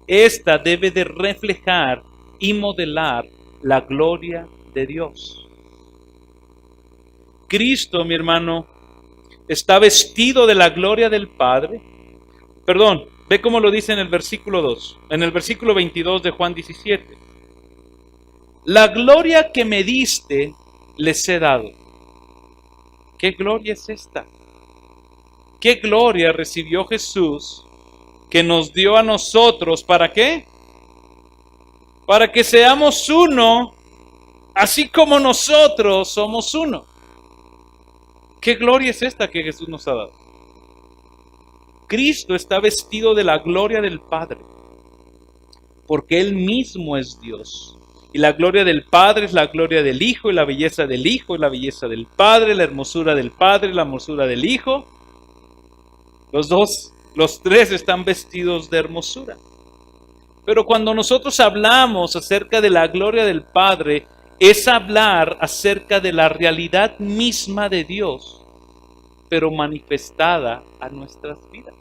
Speaker 2: esta debe de reflejar y modelar la gloria de Dios. Cristo, mi hermano, está vestido de la gloria del Padre. Perdón, ve cómo lo dice en el versículo 2, en el versículo 22 de Juan 17. La gloria que me diste, les he dado. ¿Qué gloria es esta? ¿Qué gloria recibió Jesús que nos dio a nosotros? ¿Para qué? Para que seamos uno, así como nosotros somos uno. ¿Qué gloria es esta que Jesús nos ha dado? Cristo está vestido de la gloria del Padre, porque Él mismo es Dios. Y la gloria del Padre es la gloria del Hijo, y la belleza del Hijo es la belleza del Padre, la hermosura del Padre, la hermosura del Hijo. Los tres están vestidos de hermosura. Pero cuando nosotros hablamos acerca de la gloria del Padre, es hablar acerca de la realidad misma de Dios, pero manifestada a nuestras vidas.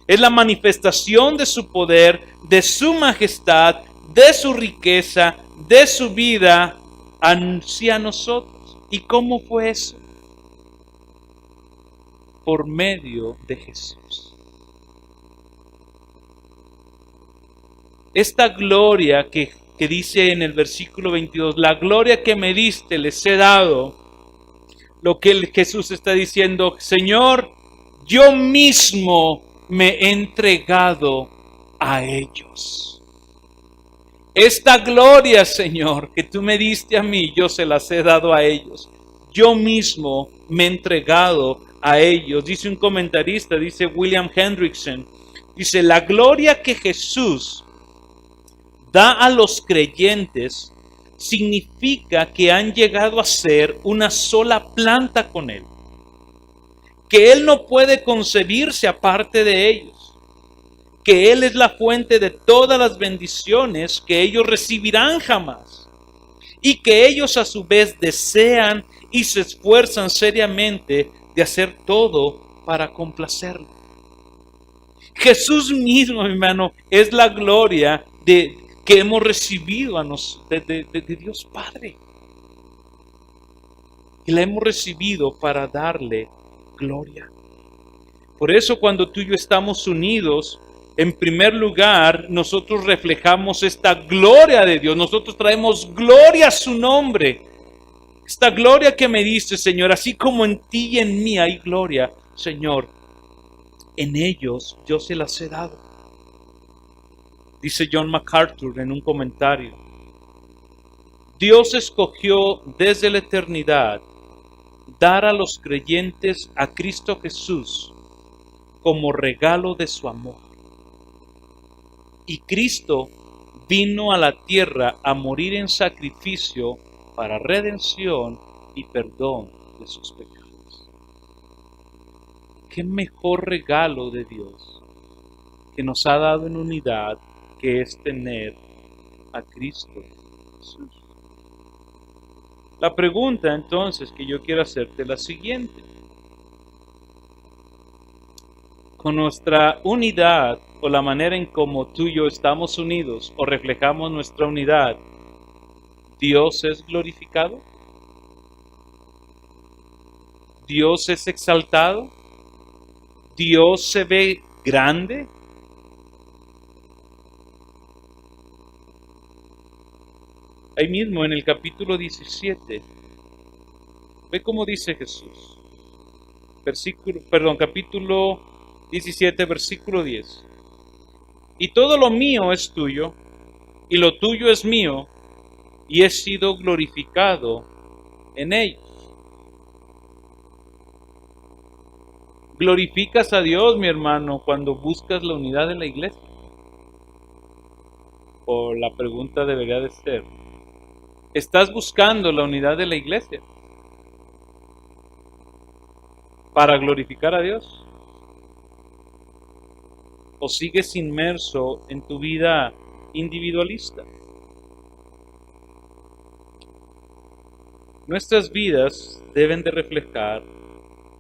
Speaker 2: Es la manifestación de su poder, de su majestad, de su riqueza, de su vida hacia nosotros. ¿Y cómo fue eso? Por medio de Jesús. Esta gloria que dice en el versículo 22, la gloria que me diste les he dado, lo que Jesús está diciendo, Señor, yo mismo me he entregado a ellos. Esta gloria, Señor, que tú me diste a mí, yo se las he dado a ellos. Yo mismo me he entregado a ellos. Dice un comentarista, dice William Hendrickson, dice, la gloria que Jesús da a los creyentes significa que han llegado a ser una sola planta con Él. Que Él no puede concebirse aparte de ellos, que Él es la fuente de todas las bendiciones que ellos recibirán jamás, y que ellos a su vez desean y se esfuerzan seriamente de hacer todo para complacerlo. Jesús mismo, mi hermano, es la gloria que hemos recibido de Dios Padre, y la hemos recibido para darle gloria. Por eso cuando tú y yo estamos unidos, en primer lugar, nosotros reflejamos esta gloria de Dios. Nosotros traemos gloria a su nombre. Esta gloria que me diste, Señor, así como en ti y en mí hay gloria, Señor, en ellos yo se las he dado. Dice John MacArthur en un comentario, Dios escogió desde la eternidad dar a los creyentes a Cristo Jesús como regalo de su amor. Y Cristo vino a la tierra a morir en sacrificio para redención y perdón de sus pecados. ¿Qué mejor regalo de Dios que nos ha dado en unidad que es tener a Cristo Jesús? La pregunta entonces que yo quiero hacerte es la siguiente. Con nuestra unidad o la manera en cómo tú y yo estamos unidos o reflejamos nuestra unidad, ¿Dios es glorificado? ¿Dios es exaltado? ¿Dios se ve grande? Ahí mismo en el capítulo 17, ve cómo dice Jesús. Capítulo 17, versículo 10. Y todo lo mío es tuyo, y lo tuyo es mío, y he sido glorificado en ellos. ¿Glorificas a Dios, mi hermano, cuando buscas la unidad de la iglesia? O la pregunta debería de ser, ¿estás buscando la unidad de la iglesia para glorificar a Dios? ¿O sigues inmerso en tu vida individualista? Nuestras vidas deben de reflejar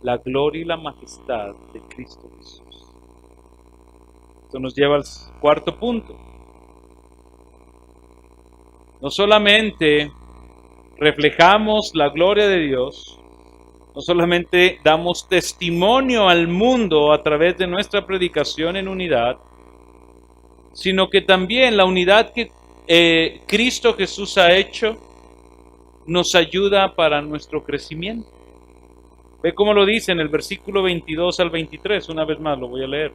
Speaker 2: la gloria y la majestad de Cristo Jesús. Esto nos lleva al cuarto punto. No solamente reflejamos la gloria de Dios, no solamente damos testimonio al mundo a través de nuestra predicación en unidad, sino que también la unidad que Cristo Jesús ha hecho nos ayuda para nuestro crecimiento. Ve cómo lo dice en el versículo 22 al 23, una vez más lo voy a leer.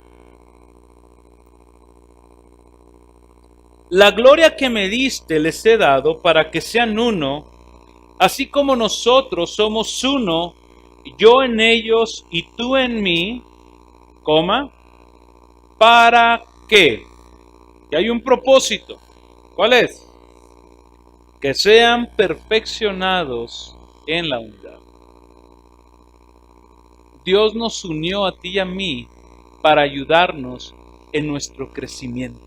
Speaker 2: La gloria que me diste les he dado para que sean uno, así como nosotros somos uno, yo en ellos y tú en mí, ¿para qué? Y hay un propósito. ¿Cuál es? Que sean perfeccionados en la unidad. Dios nos unió a ti y a mí para ayudarnos en nuestro crecimiento.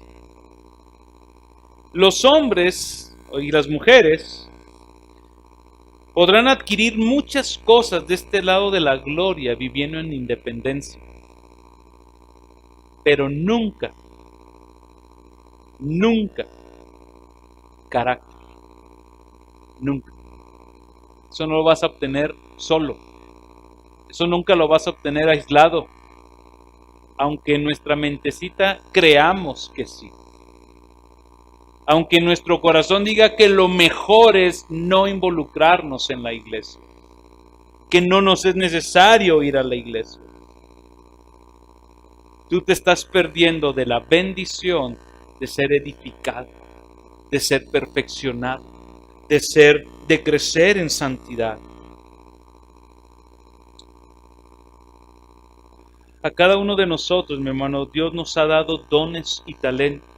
Speaker 2: Los hombres y las mujeres podrán adquirir muchas cosas de este lado de la gloria viviendo en independencia, pero nunca carácter. Nunca. Eso no lo vas a obtener solo. Eso nunca lo vas a obtener aislado, aunque en nuestra mentecita creamos que sí. Aunque nuestro corazón diga que lo mejor es no involucrarnos en la iglesia, que no nos es necesario ir a la iglesia. Tú te estás perdiendo de la bendición de ser edificado, de ser perfeccionado, de crecer en santidad. A cada uno de nosotros, mi hermano, Dios nos ha dado dones y talentos.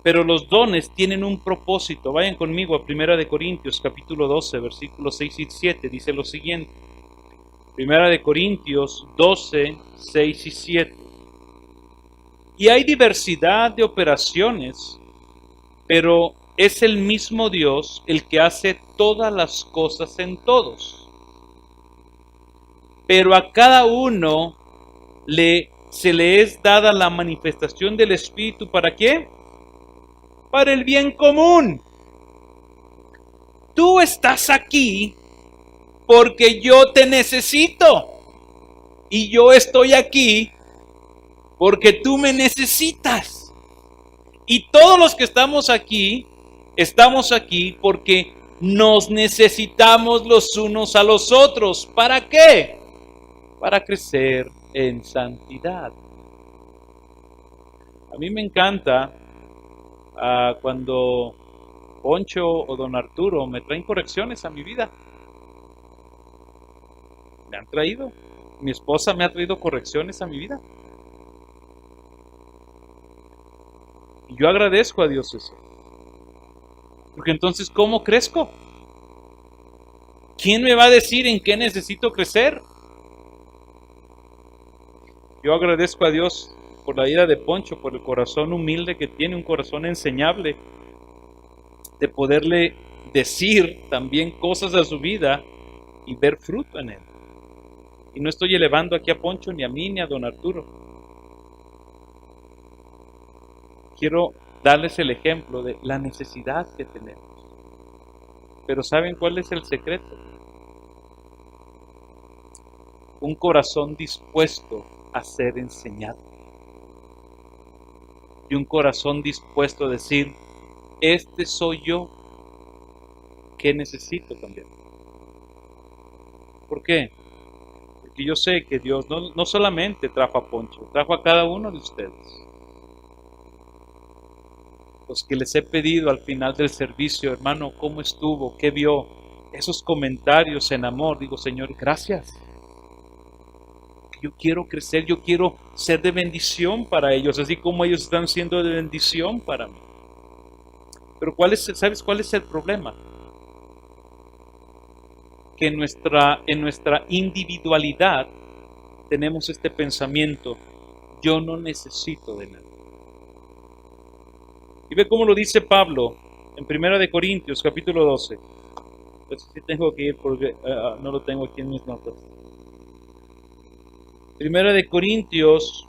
Speaker 2: Pero los dones tienen un propósito. Vayan conmigo a 1 Corintios capítulo 12, versículos 6 y 7. Dice lo siguiente. 1 Corintios 12, 6 y 7. Y hay diversidad de operaciones, pero es el mismo Dios el que hace todas las cosas en todos. Pero a cada uno se le es dada la manifestación del Espíritu. ¿Para qué? Para el bien común. Tú estás aquí porque yo te necesito. Y yo estoy aquí porque tú me necesitas. Y todos los que estamos aquí porque nos necesitamos los unos a los otros. ¿Para qué? Para crecer en santidad. A mí me encanta cuando Poncho o Don Arturo me traen correcciones a mi vida. Me han traído. Mi esposa me ha traído correcciones a mi vida. Y yo agradezco a Dios eso. Porque entonces, ¿cómo crezco? ¿Quién me va a decir en qué necesito crecer? Yo agradezco a Dios por la vida de Poncho, por el corazón humilde que tiene, un corazón enseñable, de poderle decir también cosas a su vida y ver fruto en él. Y no estoy elevando aquí a Poncho, ni a mí, ni a don Arturo. Quiero darles el ejemplo de la necesidad que tenemos. Pero ¿saben cuál es el secreto? Un corazón dispuesto a ser enseñado. Y un corazón dispuesto a decir, este soy yo, ¿qué necesito cambiar? ¿Por qué? Porque yo sé que Dios no solamente trajo a Poncho, trajo a cada uno de ustedes. Los que les he pedido al final del servicio, hermano, ¿cómo estuvo? ¿Qué vio? Esos comentarios en amor, digo, Señor, gracias. Yo quiero crecer, yo quiero ser de bendición para ellos, así como ellos están siendo de bendición para mí. Pero ¿sabes cuál es el problema? Que en nuestra individualidad tenemos este pensamiento, yo no necesito de nada. Y ve cómo lo dice Pablo en 1 de Corintios, capítulo 12. Entonces sí tengo que ir porque no lo tengo aquí en mis notas. 1 de Corintios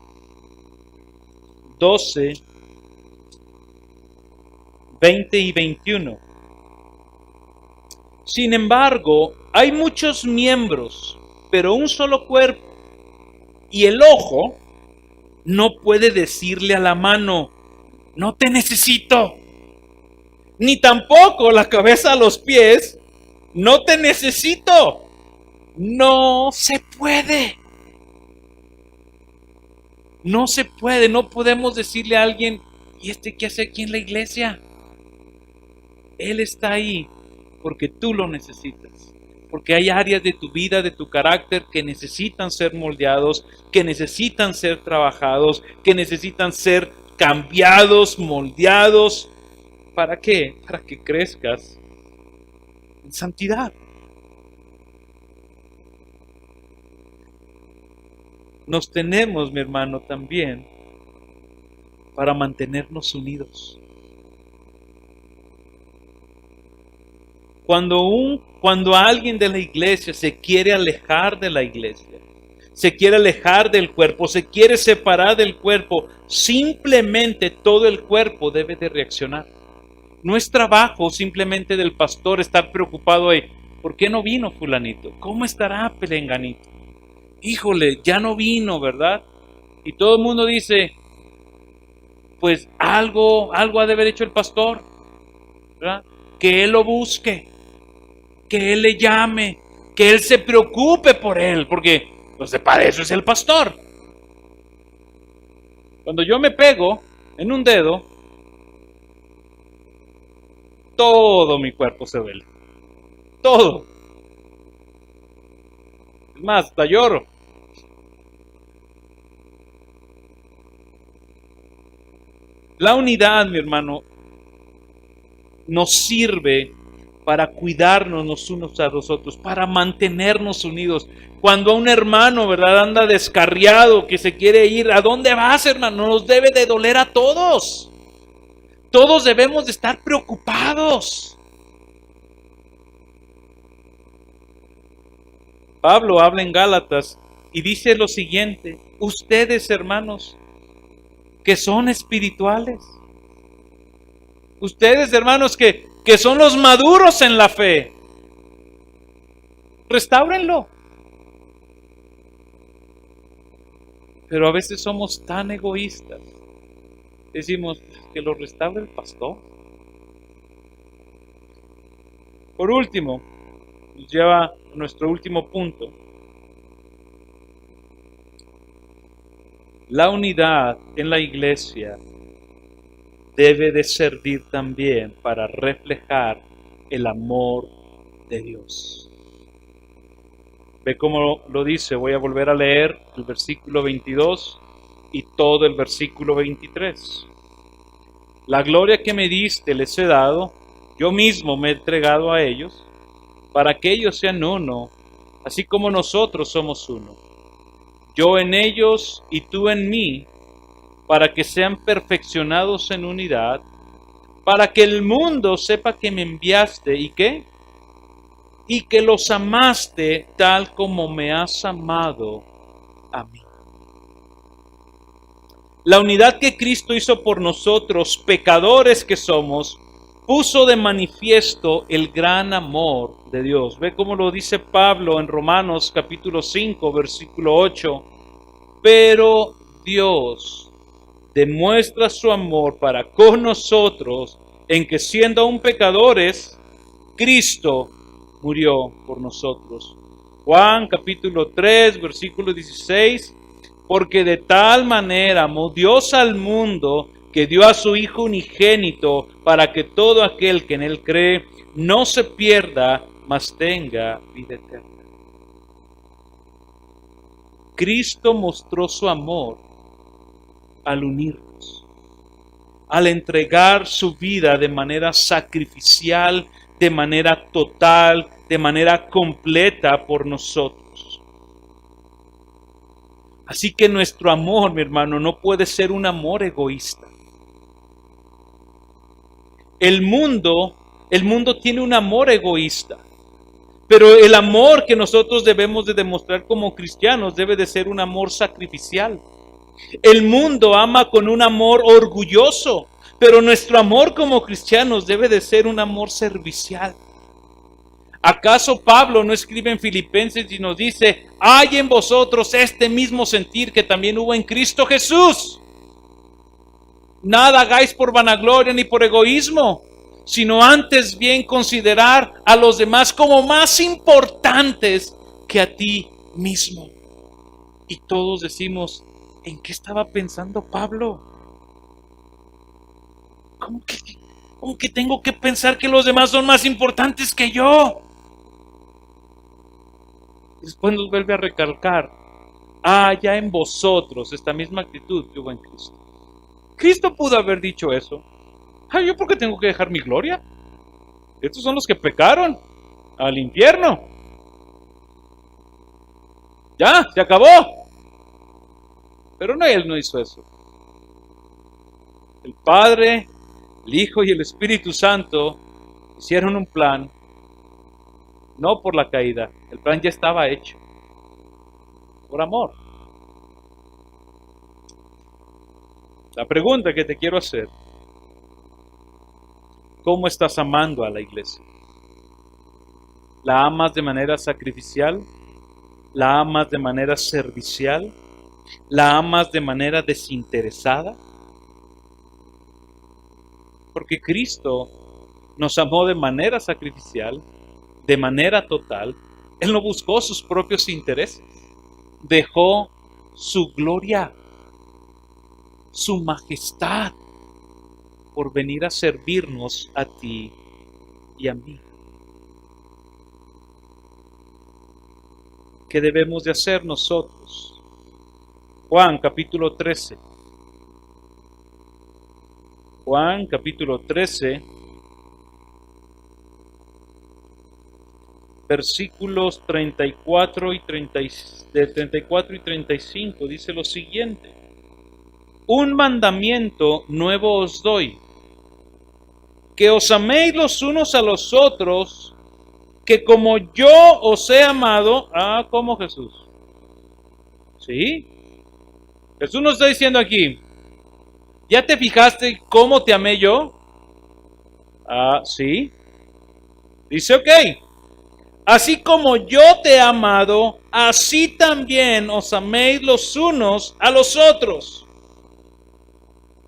Speaker 2: 12, 20 y 21. Sin embargo, hay muchos miembros, pero un solo cuerpo. Y el ojo no puede decirle a la mano, no te necesito. Ni tampoco la cabeza a los pies, no te necesito. No se puede. No se puede, no podemos decirle a alguien, ¿y qué hace aquí en la iglesia? Él está ahí porque tú lo necesitas. Porque hay áreas de tu vida, de tu carácter que necesitan ser moldeados, que necesitan ser trabajados, que necesitan ser cambiados, moldeados. ¿Para qué? Para que crezcas en santidad. Nos tenemos, mi hermano, también para mantenernos unidos. Cuando alguien de la iglesia se quiere alejar de la iglesia, se quiere alejar del cuerpo, se quiere separar del cuerpo, simplemente todo el cuerpo debe de reaccionar. No es trabajo simplemente del pastor estar preocupado de ¿por qué no vino fulanito? ¿Cómo estará pelenganito? Híjole, ya no vino, ¿verdad? Y todo el mundo dice, pues algo ha de haber hecho el pastor, ¿verdad? Que él lo busque, que él le llame, que él se preocupe por él, porque pues para eso es el pastor. Cuando yo me pego en un dedo, todo mi cuerpo se duele. Todo. Es más, hasta lloro. La unidad, mi hermano, nos sirve para cuidarnos los unos a los otros, para mantenernos unidos. Cuando a un hermano, ¿verdad?, anda descarriado, que se quiere ir, ¿a dónde vas, hermano? Nos debe de doler a todos. Todos debemos de estar preocupados. Pablo habla en Gálatas y dice lo siguiente, ustedes, hermanos, que son espirituales, ustedes, hermanos, que son los maduros en la fe, restáurenlo. Pero a veces somos tan egoístas, decimos que lo restaure el pastor. Por último, nos lleva a nuestro último punto. La unidad en la iglesia debe de servir también para reflejar el amor de Dios. Ve cómo lo dice, voy a volver a leer el versículo 22 y todo el versículo 23. La gloria que me diste les he dado, yo mismo me he entregado a ellos, para que ellos sean uno, así como nosotros somos uno. Yo en ellos y tú en mí, para que sean perfeccionados en unidad, para que el mundo sepa que me enviaste y qué, y que los amaste tal como me has amado a mí. La unidad que Cristo hizo por nosotros, pecadores que somos, puso de manifiesto el gran amor de Dios. Ve cómo lo dice Pablo en Romanos capítulo 5, versículo 8. Pero Dios demuestra su amor para con nosotros en que siendo aún pecadores, Cristo murió por nosotros. Juan capítulo 3, versículo 16. Porque de tal manera amó Dios al mundo que dio a su Hijo unigénito para que todo aquel que en él cree no se pierda, mas tenga vida eterna. Cristo mostró su amor al unirnos, al entregar su vida de manera sacrificial, de manera total, de manera completa por nosotros. Así que nuestro amor, mi hermano, no puede ser un amor egoísta. El mundo tiene un amor egoísta, pero el amor que nosotros debemos de demostrar como cristianos debe de ser un amor sacrificial. El mundo ama con un amor orgulloso, pero nuestro amor como cristianos debe de ser un amor servicial. ¿Acaso Pablo no escribe en Filipenses y nos dice, hay en vosotros este mismo sentir que también hubo en Cristo Jesús? Nada hagáis por vanagloria ni por egoísmo, sino antes bien considerar a los demás como más importantes que a ti mismo. Y todos decimos, ¿en qué estaba pensando Pablo? ¿Cómo que tengo que pensar que los demás son más importantes que yo? Después nos vuelve a recalcar, ya en vosotros esta misma actitud que hubo en Cristo. Cristo pudo haber dicho eso. ¿Yo por qué tengo que dejar mi gloria? Estos son los que pecaron al infierno. Ya, se acabó. Pero no, Él no hizo eso. El Padre, el Hijo y el Espíritu Santo hicieron un plan. No por la caída, el plan ya estaba hecho, por amor. La pregunta que te quiero hacer, ¿cómo estás amando a la iglesia? ¿La amas de manera sacrificial? ¿La amas de manera servicial? ¿La amas de manera desinteresada? Porque Cristo nos amó de manera sacrificial, de manera total. Él no buscó sus propios intereses. Dejó su gloria, su majestad, por venir a servirnos a ti y a mí. ¿Qué debemos de hacer nosotros? Juan capítulo 13. Juan capítulo 13. Versículos 34 y 35 dice lo siguiente: un mandamiento nuevo os doy, que os améis los unos a los otros, que como yo os he amado, como Jesús. ¿Sí? Jesús nos está diciendo aquí, ¿ya te fijaste cómo te amé yo? Sí. Dice, ok. Así como yo te he amado, así también os améis los unos a los otros.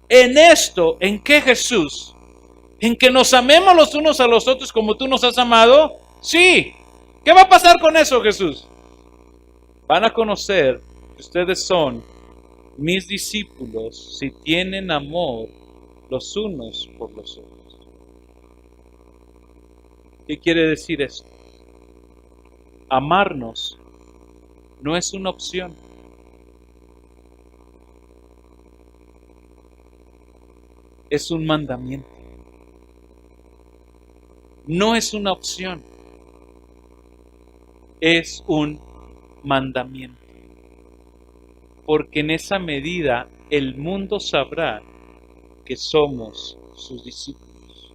Speaker 2: En esto, ¿en qué, Jesús? ¿En que nos amemos los unos a los otros como tú nos has amado? Sí. ¿Qué va a pasar con eso, Jesús? Van a conocer que ustedes son mis discípulos si tienen amor los unos por los otros. ¿Qué quiere decir esto? Amarnos no es una opción. es un mandamiento. No es una opción, es un mandamiento. Porque en esa medida el mundo sabrá que somos sus discípulos.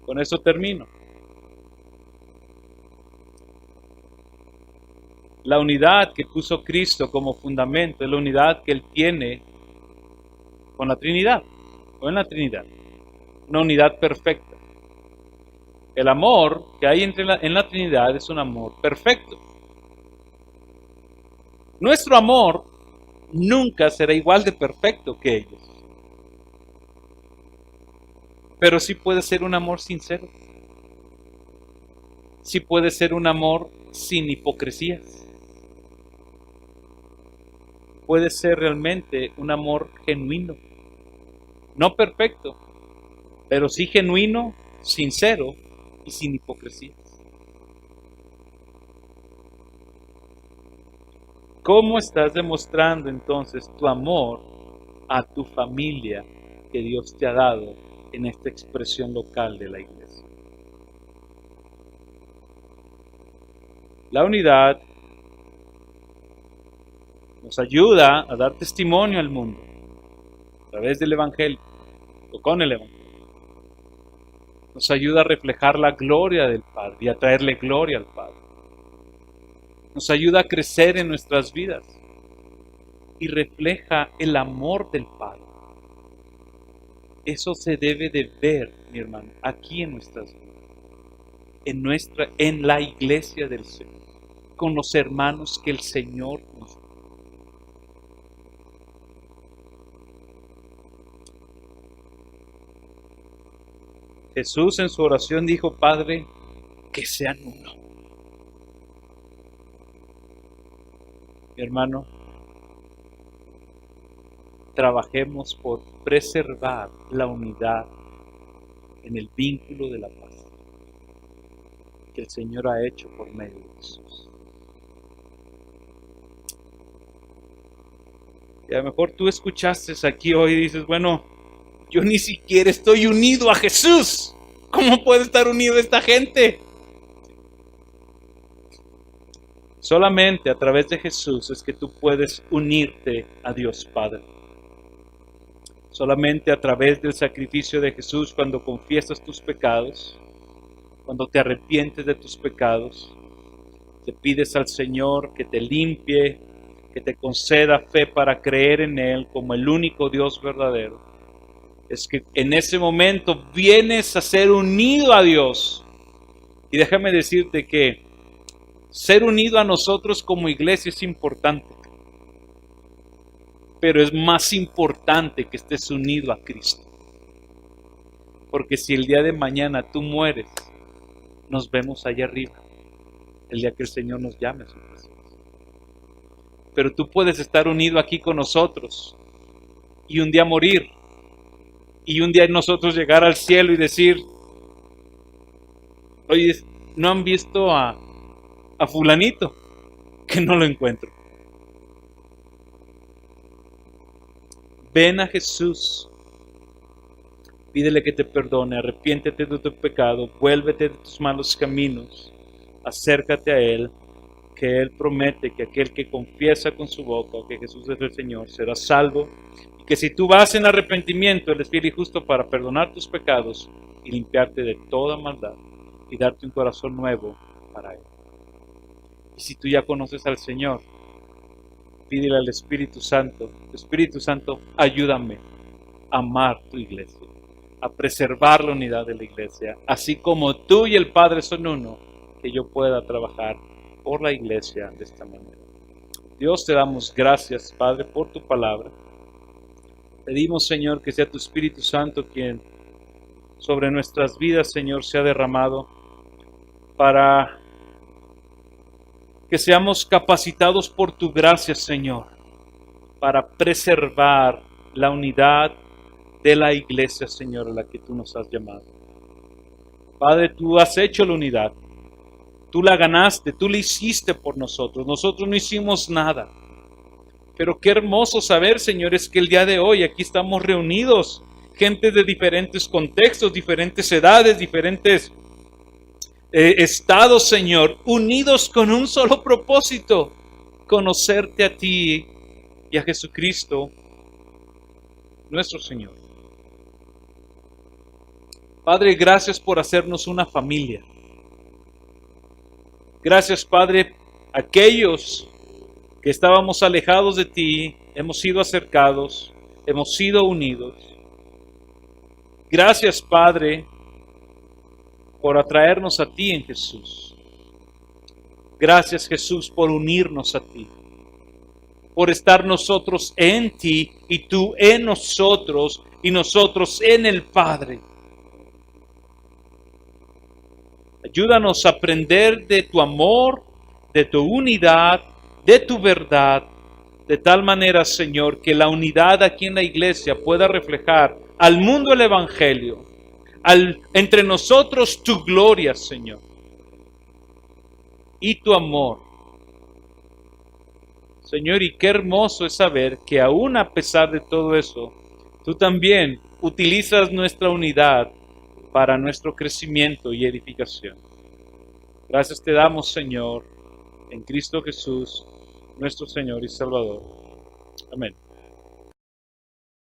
Speaker 2: Con eso termino. La unidad que puso Cristo como fundamento es la unidad que Él tiene con la Trinidad, o en la Trinidad. Una unidad perfecta. El amor que hay en la Trinidad es un amor perfecto. Nuestro amor nunca será igual de perfecto que ellos. Pero sí puede ser un amor sincero. Sí puede ser un amor sin hipocresías. Puede ser realmente un amor genuino. No perfecto, pero sí genuino, sincero y sin hipocresías. ¿Cómo estás demostrando entonces tu amor a tu familia que Dios te ha dado en esta expresión local de la iglesia? La unidad nos ayuda a dar testimonio al mundo a través del Evangelio o con el Evangelio. Nos ayuda a reflejar la gloria del Padre y a traerle gloria al Padre. Nos ayuda a crecer en nuestras vidas y refleja el amor del Padre. Eso se debe de ver, mi hermano, aquí en nuestras vidas, en la iglesia del Señor, con los hermanos que el Señor nos da. Jesús en su oración dijo: Padre, que sean uno. Mi hermano, trabajemos por preservar la unidad en el vínculo de la paz que el Señor ha hecho por medio de Jesús. Y a lo mejor tú escuchaste aquí hoy y dices: bueno, yo ni siquiera estoy unido a Jesús. ¿Cómo puede estar unido esta gente? Solamente a través de Jesús es que tú puedes unirte a Dios Padre. Solamente a través del sacrificio de Jesús, cuando confiesas tus pecados, cuando te arrepientes de tus pecados, te pides al Señor que te limpie, que te conceda fe para creer en Él como el único Dios verdadero. Es que en ese momento vienes a ser unido a Dios. Y déjame decirte que ser unido a nosotros como iglesia es importante. Pero es más importante que estés unido a Cristo. Porque si el día de mañana tú mueres, nos vemos allá arriba, el día que el Señor nos llame a su presencia. Pero tú puedes estar unido aquí con nosotros y un día morir. Y un día nosotros llegar al cielo y decir: oye, ¿no han visto a fulanito? Que no lo encuentro. Ven a Jesús, pídele que te perdone, arrepiéntete de tu pecado, vuélvete de tus malos caminos, acércate a Él, que Él promete que aquel que confiesa con su boca que Jesús es el Señor será salvo, y que si tú vas en arrepentimiento, Él es fiel y justo para perdonar tus pecados y limpiarte de toda maldad y darte un corazón nuevo para Él. Y si tú ya conoces al Señor, pídele al Espíritu Santo: Espíritu Santo, ayúdame a amar tu iglesia, a preservar la unidad de la iglesia, así como tú y el Padre son uno, que yo pueda trabajar por la iglesia de esta manera. Dios, te damos gracias, Padre, por tu palabra. Pedimos, Señor, que sea tu Espíritu Santo quien sobre nuestras vidas, Señor, sea derramado para que seamos capacitados por tu gracia, Señor, para preservar la unidad de la iglesia, Señor, a la que tú nos has llamado. Padre, tú has hecho la unidad. Tú la ganaste, tú la hiciste por nosotros. Nosotros no hicimos nada. Pero qué hermoso saber, Señor, es que el día de hoy aquí estamos reunidos, gente de diferentes contextos, diferentes edades, diferentes estados, Señor, unidos con un solo propósito, conocerte a ti y a Jesucristo, nuestro Señor. Padre, gracias por hacernos una familia. Gracias, Padre, aquellos que estábamos alejados de ti, hemos sido acercados, hemos sido unidos. Gracias, Padre, por atraernos a ti en Jesús. Gracias, Jesús, por unirnos a ti, por estar nosotros en ti y tú en nosotros y nosotros en el Padre. Ayúdanos a aprender de tu amor, de tu unidad, de tu verdad, de tal manera, Señor, que la unidad aquí en la iglesia pueda reflejar al mundo el Evangelio, entre nosotros tu gloria, Señor, y tu amor. Señor, y qué hermoso es saber que aún a pesar de todo eso, tú también utilizas nuestra unidad para nuestro crecimiento y edificación. Gracias te damos, Señor, en Cristo Jesús, nuestro Señor y Salvador. Amén.